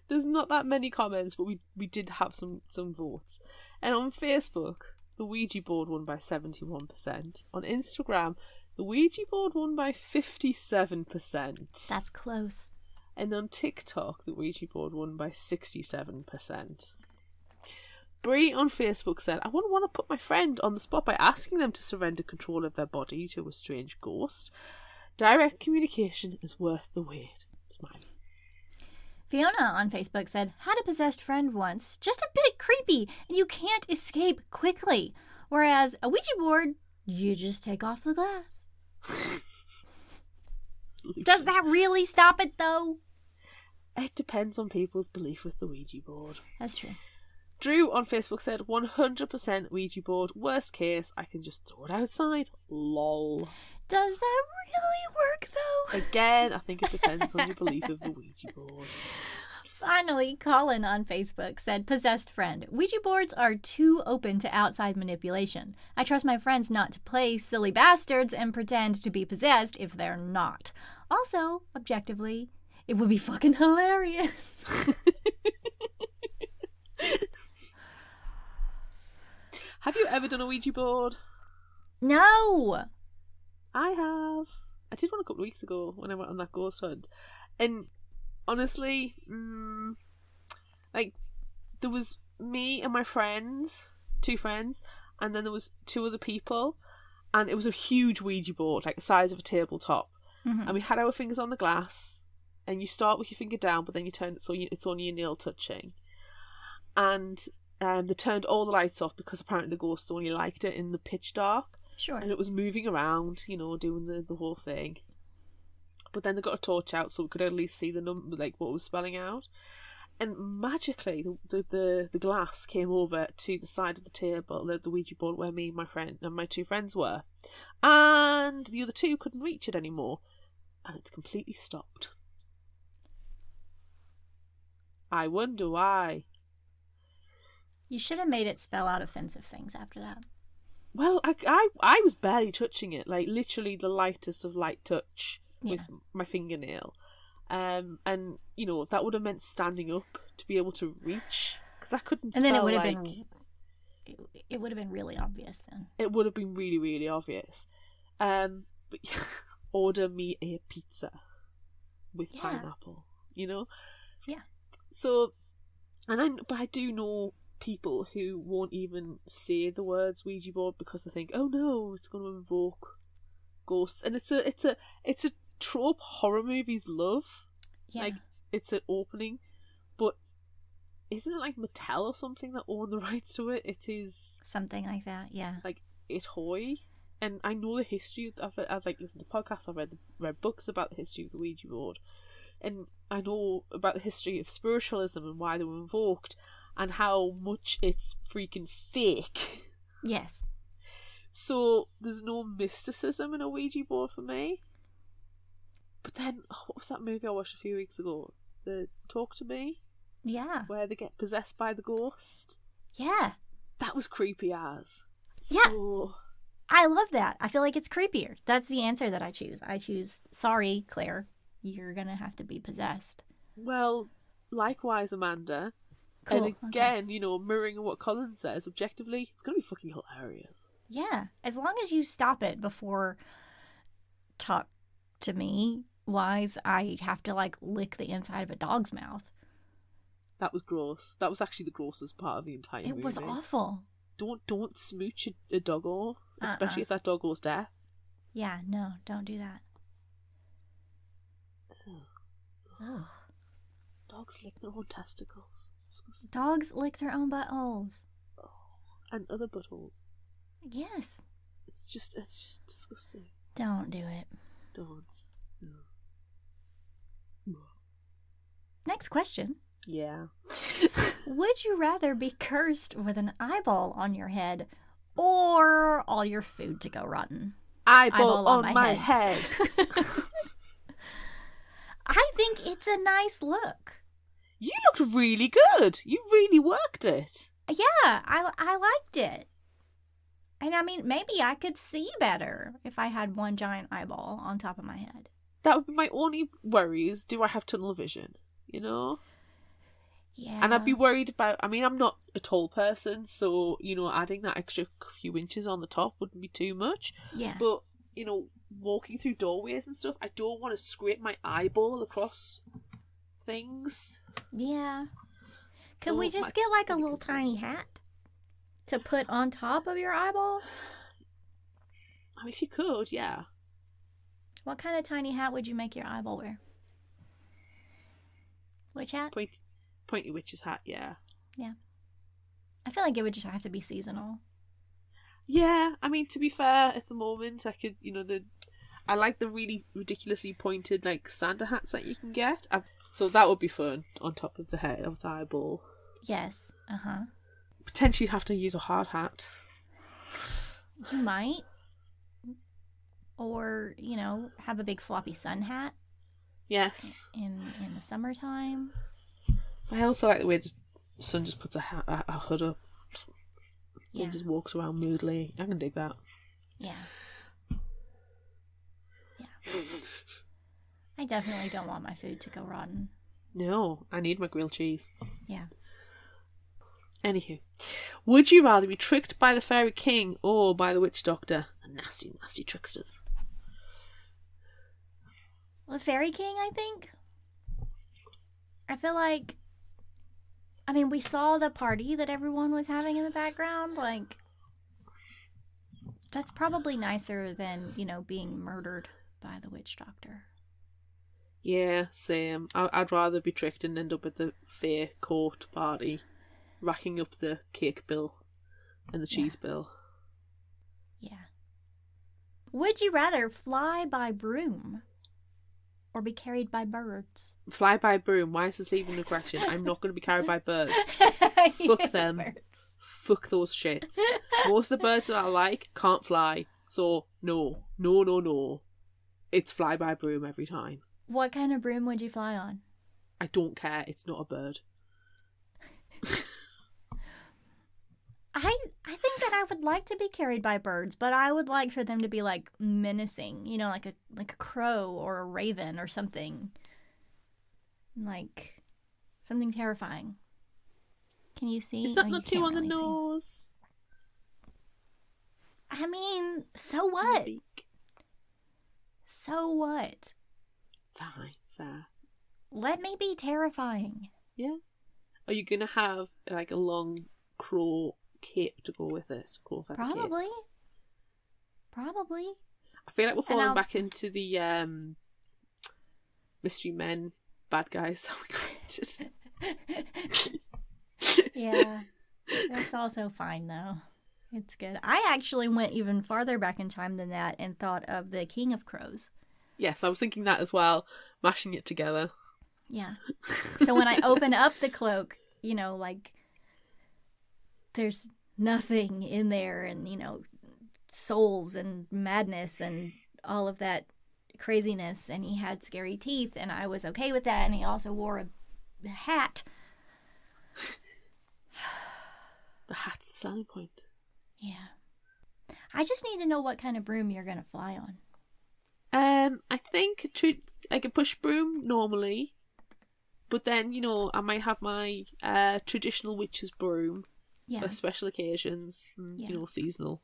there's not that many comments, but we did have some votes. And on Facebook, the Ouija board won by 71%. On Instagram, the Ouija board won by 57%. That's close. And on TikTok, the Ouija board won by 67%. Brie on Facebook said, I wouldn't want to put my friend on the spot by asking them to surrender control of their body to a strange ghost. Direct communication is worth the wait. Smiley. Fiona on Facebook said, had a possessed friend once, just a bit creepy, and you can't escape quickly. Whereas a Ouija board, you just take off the glass. Does that really stop it, though? It depends on people's belief with the Ouija board. That's true. Drew on Facebook said, 100% Ouija board. Worst case, I can just throw it outside. Lol. Does that really work, though? Again, I think it depends on your belief of the Ouija board. Finally, Colin on Facebook said, possessed friend, Ouija boards are too open to outside manipulation. I trust my friends not to play silly bastards and pretend to be possessed if they're not. Also, objectively, it would be fucking hilarious. Have you ever done a Ouija board? No! I have. I did one a couple of weeks ago when I went on that ghost hunt. And honestly, like, there was me and my friends, 2 friends, and then there was 2 other people, and it was a huge Ouija board, like the size of a tabletop. Mm-hmm. And we had our fingers on the glass, and you start with your finger down, but then you turn it so it's only your nail touching. And they turned all the lights off because apparently the ghosts only liked it in the pitch dark. Sure. And it was moving around, you know, doing the whole thing. But then they got a torch out so we could at least see the number, like what it was spelling out. And magically, the glass came over to the side of the table, the Ouija board where me and my friend and my 2 friends were. And the other 2 couldn't reach it anymore. And it completely stopped. I wonder why. You should have made it spell out offensive things after that. Well, I was barely touching it, like literally the lightest of light touch with my fingernail. And, you know, that would have meant standing up to be able to reach, because I couldn't spell. And then it would have been... It would have been really obvious then. It would have been really, really obvious. But order me a pizza with pineapple, you know? Yeah. So, but I do know people who won't even say the words Ouija board because they think, oh no, it's going to invoke ghosts. And it's a trope horror movies love. Yeah. Like, it's an opening, but isn't it like Mattel or something that own the rights to it? It is something like that, yeah. Like Itoy. And I know the history. I've like listened to podcasts. I've read books about the history of the Ouija board, and I know about the history of spiritualism and why they were invoked, and how much it's freaking fake. Yes. So there's no mysticism in a Ouija board for me. But then, what was that movie I watched a few weeks ago? The Talk to Me? Yeah. Where they get possessed by the ghost? Yeah. That was creepy as. Yeah. So... I love that. I feel like it's creepier. That's the answer that I choose. I choose, sorry, Claire, you're going to have to be possessed. Well, likewise, Amanda. Cool. And again, you know, mirroring what Colin says, objectively, it's going to be fucking hilarious. Yeah. As long as you stop it before talk to me wise, I have to like lick the inside of a dog's mouth. That was gross. That was actually the grossest part of the entire movie. It was awful. Don't smooch a doggo, especially if that doggo's deaf. Yeah, no, don't do that. Ugh. Dogs lick their own testicles. It's disgusting. Dogs lick their own buttholes. Oh, and other buttholes. Yes. It's just disgusting. Don't do it. Don't. No. Next question. Yeah. Would you rather be cursed with an eyeball on your head or all your food to go rotten? Eyeball on my head. I think it's a nice look. You looked really good. You really worked it. Yeah, I liked it. And I mean, maybe I could see better if I had one giant eyeball on top of my head. That would be my only worry is, do I have tunnel vision? you know? Yeah. And I'd be worried about, I mean, I'm not a tall person, so, you know, adding that extra few inches on the top wouldn't be too much. Yeah. But, you know, walking through doorways and stuff, I don't want to scrape my eyeball across things. Yeah. Could So we just get like a little tiny hat to put on top of your eyeball? I mean, if you could, yeah. What kind of tiny hat would you make your eyeball wear? Which hat? Pointy witch's hat, yeah. Yeah. I feel like it would just have to be seasonal. Yeah, I mean, to be fair, at the moment, I could, you know, I like the really ridiculously pointed, like, Santa hats that you can get. So that would be fun on top of the head of the eyeball. Yes. Uh-huh. Potentially have to use a hard hat. You might. Or, you know, have a big floppy sun hat. Yes. In the summertime. I also like the way the sun just puts a hood up. Yeah. And just walks around moodily. I can dig that. Yeah. Yeah. I definitely don't want my food to go rotten. No, I need my grilled cheese. Yeah. Anywho, would you rather be tricked by the fairy king or by the witch doctor? Nasty, nasty tricksters. The fairy king, I think. I feel like, I mean, we saw the party that everyone was having in the background. Like, that's probably nicer than, you know, being murdered by the witch doctor. Yeah, same. I'd rather be tricked and end up at the fair court party, racking up the cake bill and the cheese bill. Yeah. Would you rather fly by broom or be carried by birds? Fly by broom. Why is this even a question? I'm not going to be carried by birds. Fuck them. Birds. Fuck those shits. Most of the birds that I like can't fly. So, no. It's fly by broom every time. What kind of broom would you fly on? I don't care. It's not a bird. I think that I would like to be carried by birds, but I would like for them to be like menacing, you know, like a crow or a raven or something. Like something terrifying. Can you see? Is that not too on the nose? I mean, so what? So what? Fine, fair. Let me be terrifying. Yeah. Are you gonna have like a long crow cape to go with it? Probably. Cape? Probably. I feel like we're falling back into the mystery men bad guys that we created. Yeah. That's also fine though. It's good. I actually went even farther back in time than that and thought of the King of Crows. Yes, I was thinking that as well, mashing it together. Yeah. So when I open up the cloak, you know, like, there's nothing in there and, you know, souls and madness and all of that craziness. And he had scary teeth and I was okay with that. And he also wore a hat. The hat's the selling point. Yeah. I just need to know what kind of broom you're going to fly on. I think like a push broom normally, but then, you know, I might have my traditional witch's broom for special occasions and, you know, seasonal.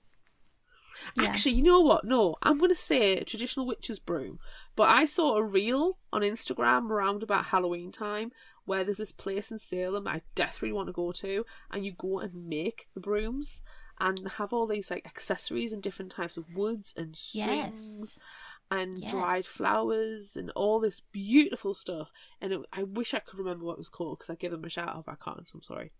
Yeah. Actually, you know what? No, I'm going to say a traditional witch's broom, but I saw a reel on Instagram around about Halloween time where there's this place in Salem I desperately want to go to, and you go and make the brooms and have all these like accessories and different types of woods and strings and dried flowers and all this beautiful stuff. And I wish I could remember what it was called because I give them a shout out, but I can't, so I'm sorry.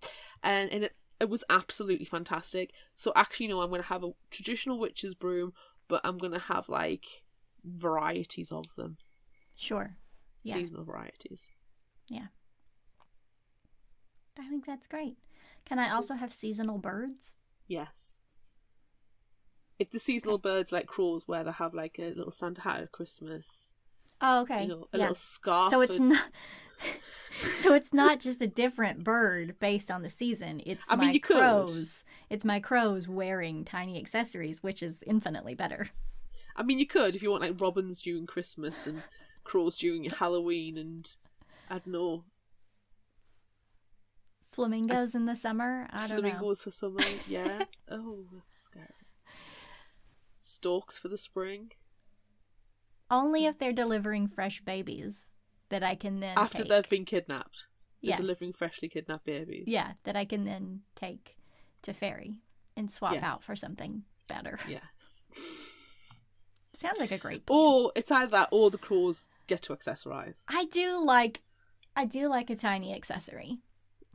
And it was absolutely fantastic. So actually, no, I'm going to have a traditional witch's broom, but I'm going to have like varieties of them. Sure. Yeah. Seasonal varieties. Yeah. I think that's great. Can I also have seasonal birds? Yes. If the seasonal birds like crows, where they have like a little Santa hat at Christmas. Oh, okay. You know, a little scarf. So it's not. So it's not just a different bird based on the season. It's crows. It's my crows wearing tiny accessories, which is infinitely better. I mean, you could if you want like robins during Christmas and crows during Halloween and I don't know, Flamingos in the summer? I don't know. Flamingos for summer, yeah. Oh, that's scary. Storks for the spring. Only if they're delivering fresh babies that I can then After take. they've been kidnapped. They're Yes. delivering freshly kidnapped babies. Yeah, that I can then take to ferry and swap Yes. out for something better. Yes. Sounds like a great plan. Or it's either that or the crows get to accessorize. I do like a tiny accessory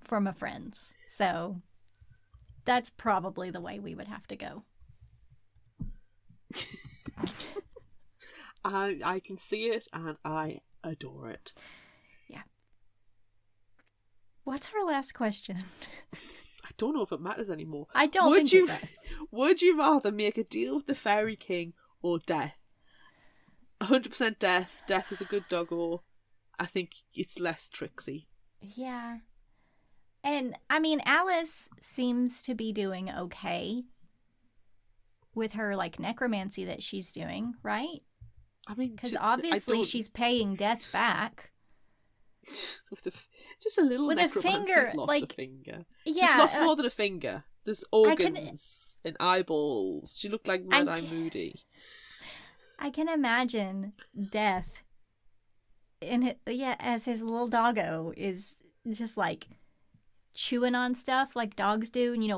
for my friends. So that's probably the way we would have to go. I can see it and I adore it. Yeah. What's our last question? I don't know if it matters anymore. I don't think it does. Would you rather make a deal with the Fairy King or death? 100% death. Death is a good doggo. I think it's less tricksy. Yeah. And, I mean, Alice seems to be doing okay with her, like, necromancy that she's doing, right? I mean, Because obviously she's paying death back. just a little With a necromancer finger, lost like- a finger. Yeah. She's lost more than a finger. There's organs and eyeballs. She looked like Mad Eye Moody. I can imagine Death as his little doggo is just like chewing on stuff like dogs do and,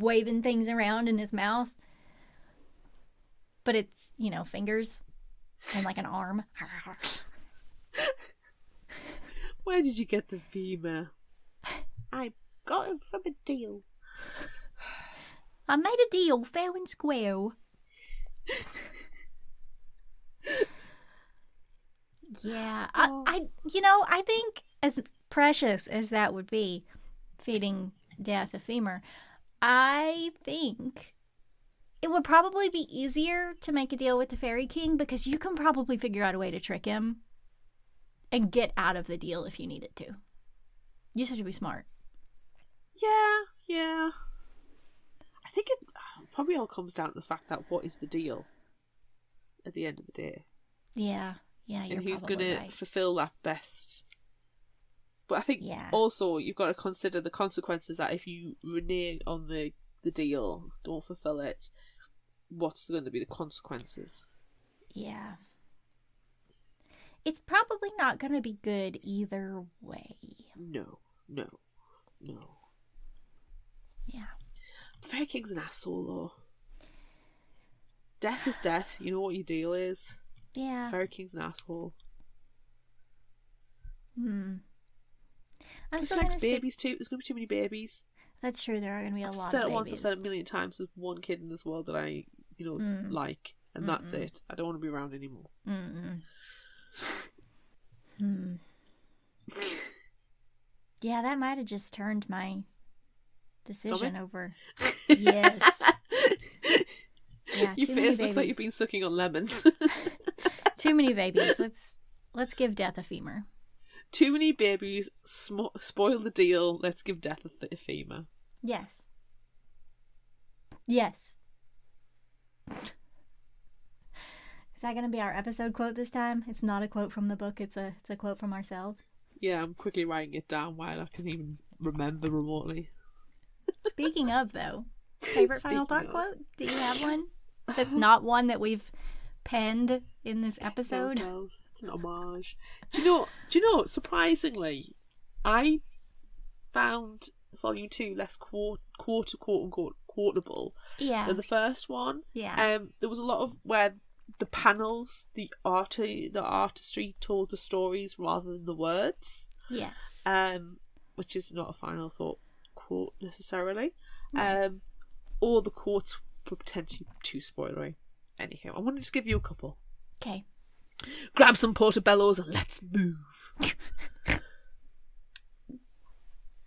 waving things around in his mouth. But it's, fingers and like an arm. Where did you get the femur? I got it from a deal. I made a deal, fair and square. Yeah, I think as precious as that would be, feeding Death a femur, I think it would probably be easier to make a deal with the Fairy King because you can probably figure out a way to trick him and get out of the deal if you needed to. You just have to be smart. Yeah. I think it probably all comes down to the fact that what is the deal at the end of the day. Yeah, you're and who's probably going to right. fulfill that best. But I think also you've got to consider the consequences that if you renege on the deal, don't fulfill it, what's going to be the consequences? Yeah. It's probably not going to be good either way. No. Yeah. Fairy King's an asshole, though. Death is death. You know what your deal is. Yeah. Fairy King's an asshole. I'm There's still next babies too. There's going to be too many babies. That's true. There are going to be a lot I've said of it babies. once. I've said it a million times. There's one kid in this world that I, like, and that's it. I don't want to be around anymore. Yeah, that might have just turned my decision Stomach? over. Yes. Yeah, Your too many face looks like babies. you've been sucking on lemons. Too many babies. Let's give Death a femur. Too many babies spoil the deal. Let's give Death a femur. Yes. Yes. Is that going to be our episode quote this time? It's not a quote from the book. It's a quote from ourselves. Yeah, I'm quickly writing it down while I can even remember remotely. Speaking of, though, favorite final thought Speaking of. quote? Do you have one that's not one that we've penned in this episode? It's an homage. Do you know? Surprisingly, I found Volume 2 less quote unquote quotable Yeah. than the first one. Yeah. There was a lot of where the panels, the artistry told the stories rather than the words. Yes. Which is not a final thought quote necessarily. No. Or the quotes were potentially too spoilery. Anyhow, I want to just give you a couple. Okay. Grab some portobellos and let's move.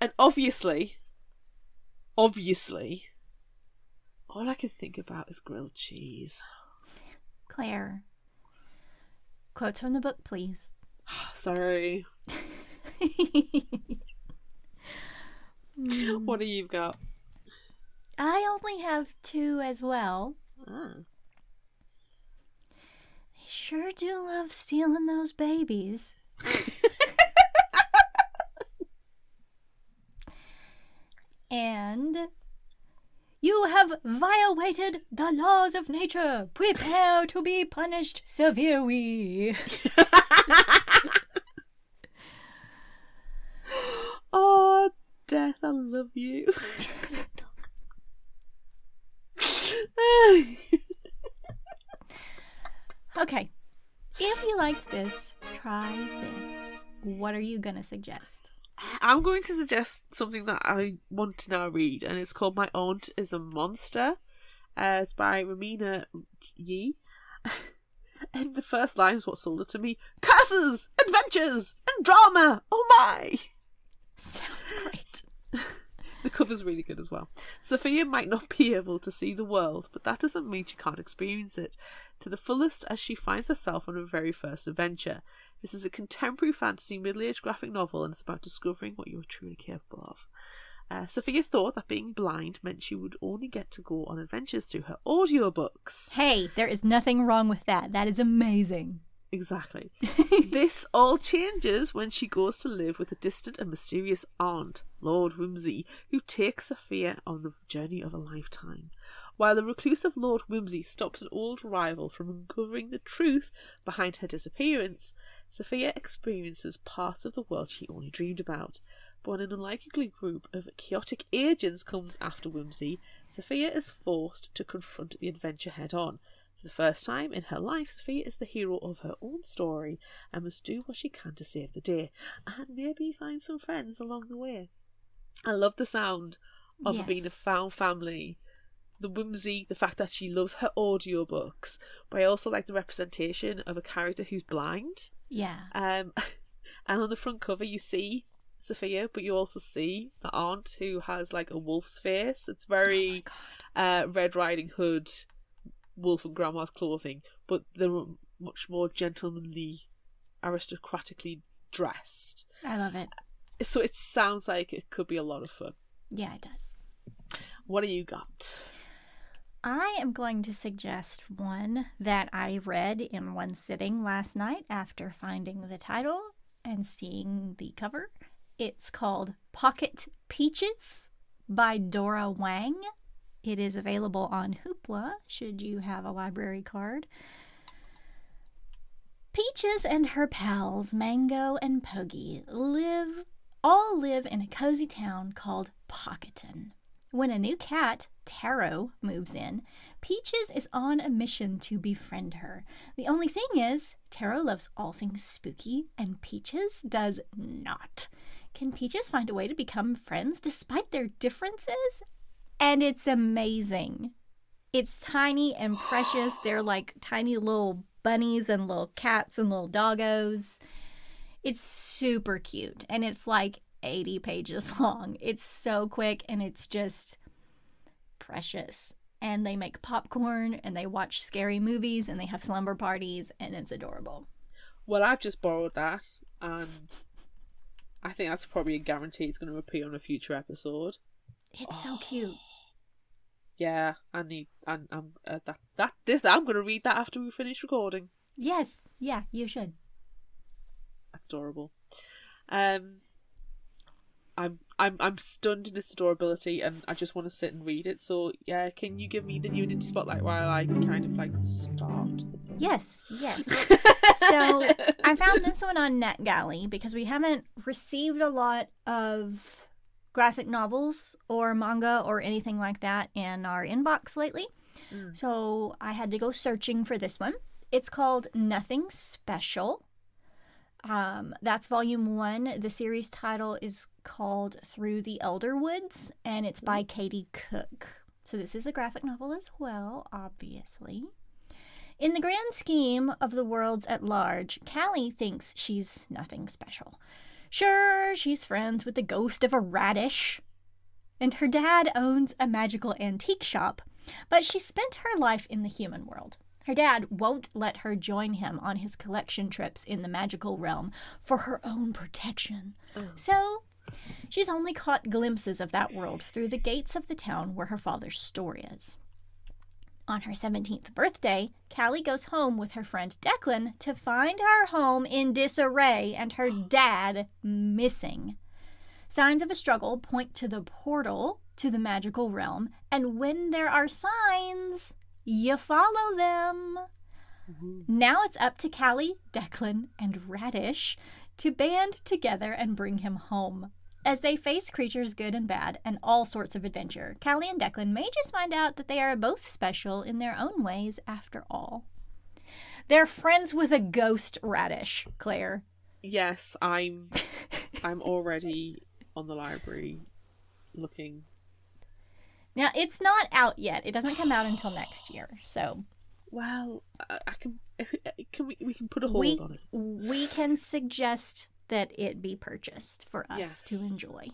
And obviously, all I can think about is grilled cheese. Claire. Quotes from the book, please. Sorry. What do you got? I only have 2 as well. Ah. They sure do love stealing those babies. have violated the laws of nature. Prepare to be punished severely. Oh, Death, I love you. Okay, if you liked this, try this. What are you going to suggest? I'm going to suggest something that I want to now read, and it's called My Aunt is a Monster. It's by Ramina Yee. And the first line is what sold it to me. Curses, adventures, and drama. Oh my! Sounds great. The cover's really good as well. Sophia might not be able to see the world, but that doesn't mean she can't experience it to the fullest as she finds herself on her very first adventure. This is a contemporary fantasy middle-aged graphic novel, and it's about discovering what you are truly capable of. Sophia thought that being blind meant she would only get to go on adventures through her audiobooks. Hey, there is nothing wrong with that. That is amazing. Exactly. This all changes when she goes to live with a distant and mysterious aunt, Lord Whimsy, who takes Sophia on the journey of a lifetime. While the reclusive Lord Whimsy stops an old rival from uncovering the truth behind her disappearance, Sophia experiences parts of the world she only dreamed about. But when an unlikely group of chaotic agents comes after Whimsy, Sophia is forced to confront the adventure head-on. For the first time in her life, Sophia is the hero of her own story and must do what she can to save the day, and maybe find some friends along the way. I love the sound of it being a found family, the whimsy, the fact that she loves her audiobooks, but I also like the representation of a character who's blind. Yeah. And on the front cover you see Sophia, but you also see the aunt who has like a wolf's face. It's very Red Riding Hood, wolf and grandma's clothing, but they're much more gentlemanly, aristocratically dressed. I love it. So it sounds like it could be a lot of fun. Yeah, it does. What do you got? I am going to suggest one that I read in one sitting last night after finding the title and seeing the cover. It's called Pocket Peaches by Dora Wang. It is available on Hoopla, should you have a library card. Peaches and her pals, Mango and Poggy, all live in a cozy town called Pocketon. When a new cat, Taro, moves in, Peaches is on a mission to befriend her. The only thing is, Taro loves all things spooky, and Peaches does not. Can Peaches find a way to become friends despite their differences? And it's amazing. It's tiny and precious. They're like tiny little bunnies and little cats and little doggos. It's super cute. And it's like 80 pages long. It's so quick and it's just precious. And they make popcorn and they watch scary movies and they have slumber parties and it's adorable. Well, I've just borrowed that and I think that's probably a guarantee it's going to appear on a future episode. It's so cute. Yeah, I'm going to read that after we finish recording. Yes, yeah, you should. That's adorable. I'm stunned in its adorability, and I just want to sit and read it. So yeah, can you give me the new Ninja Spotlight while I kind of like start the book? Yes. So I found this one on NetGalley because we haven't received a lot of graphic novels or manga or anything like that in our inbox lately. So I had to go searching for this one. It's called Nothing Special. That's volume 1. The series title is called Through the Elder Woods, and it's by Katie Cook. So this is a graphic novel as well, obviously. In the grand scheme of the worlds at large, Callie thinks she's nothing special. Sure, she's friends with the ghost of a radish, and her dad owns a magical antique shop, but she spent her life in the human world. Her dad won't let her join him on his collection trips in the magical realm for her own protection. So, she's only caught glimpses of that world through the gates of the town where her father's store is. On her 17th birthday, Callie goes home with her friend Declan to find her home in disarray and her dad missing. Signs of a struggle point to the portal to the magical realm, and when there are signs, you follow them. Now it's up to Callie, Declan, and Radish to band together and bring him home. As they face creatures good and bad and all sorts of adventure, Callie and Declan may just find out that they are both special in their own ways after all. They're friends with a ghost Radish, Claire. Yes, I'm already on the library looking. Now, it's not out yet. It doesn't come out until next year, so... Well, we can put a hold on it. We can suggest that it be purchased for us to enjoy.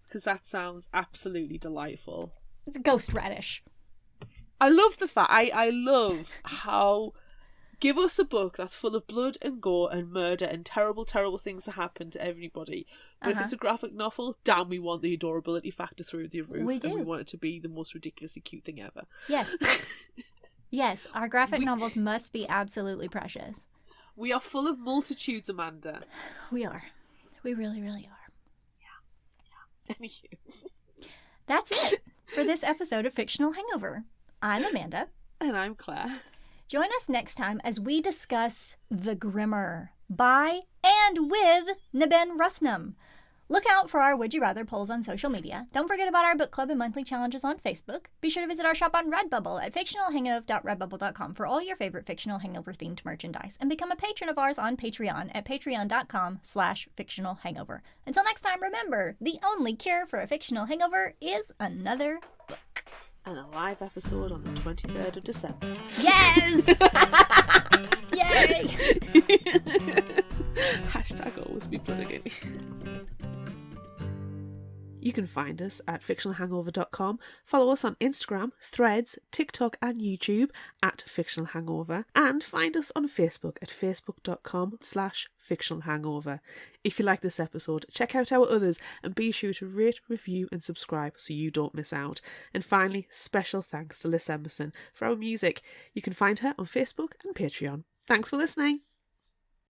Because that sounds absolutely delightful. It's a ghost Radish. I love the fact, I love how, give us a book that's full of blood and gore and murder and terrible, terrible things to happen to everybody. But if it's a graphic novel, damn, we want the adorability factor through the roof. We do. And we want it to be the most ridiculously cute thing ever. Yes. Yes, our graphic novels must be absolutely precious. We are full of multitudes, Amanda. We are. We really, really are. Yeah. Anywho. That's it for this episode of Fictional Hangover. I'm Amanda. And I'm Claire. Join us next time as we discuss The Grimmer by and with Neben Ruthnam. Look out for our Would You Rather polls on social media. Don't forget about our book club and monthly challenges on Facebook. Be sure to visit our shop on Redbubble at fictionalhangover.redbubble.com for all your favorite Fictional Hangover themed merchandise. And become a patron of ours on Patreon at patreon.com/fictionalhangover. Until next time, remember, the only cure for a fictional hangover is another book. And a live episode on the 23rd of December. Yes! Yay! Hashtag always be bloody. You can find us at fictionalhangover.com. Follow us on Instagram, Threads, TikTok and YouTube at Fictional Hangover. And find us on Facebook at facebook.com/fictionalhangover. If you like this episode, check out our others and be sure to rate, review and subscribe so you don't miss out. And finally, special thanks to Liz Emerson for our music. You can find her on Facebook and Patreon. Thanks for listening.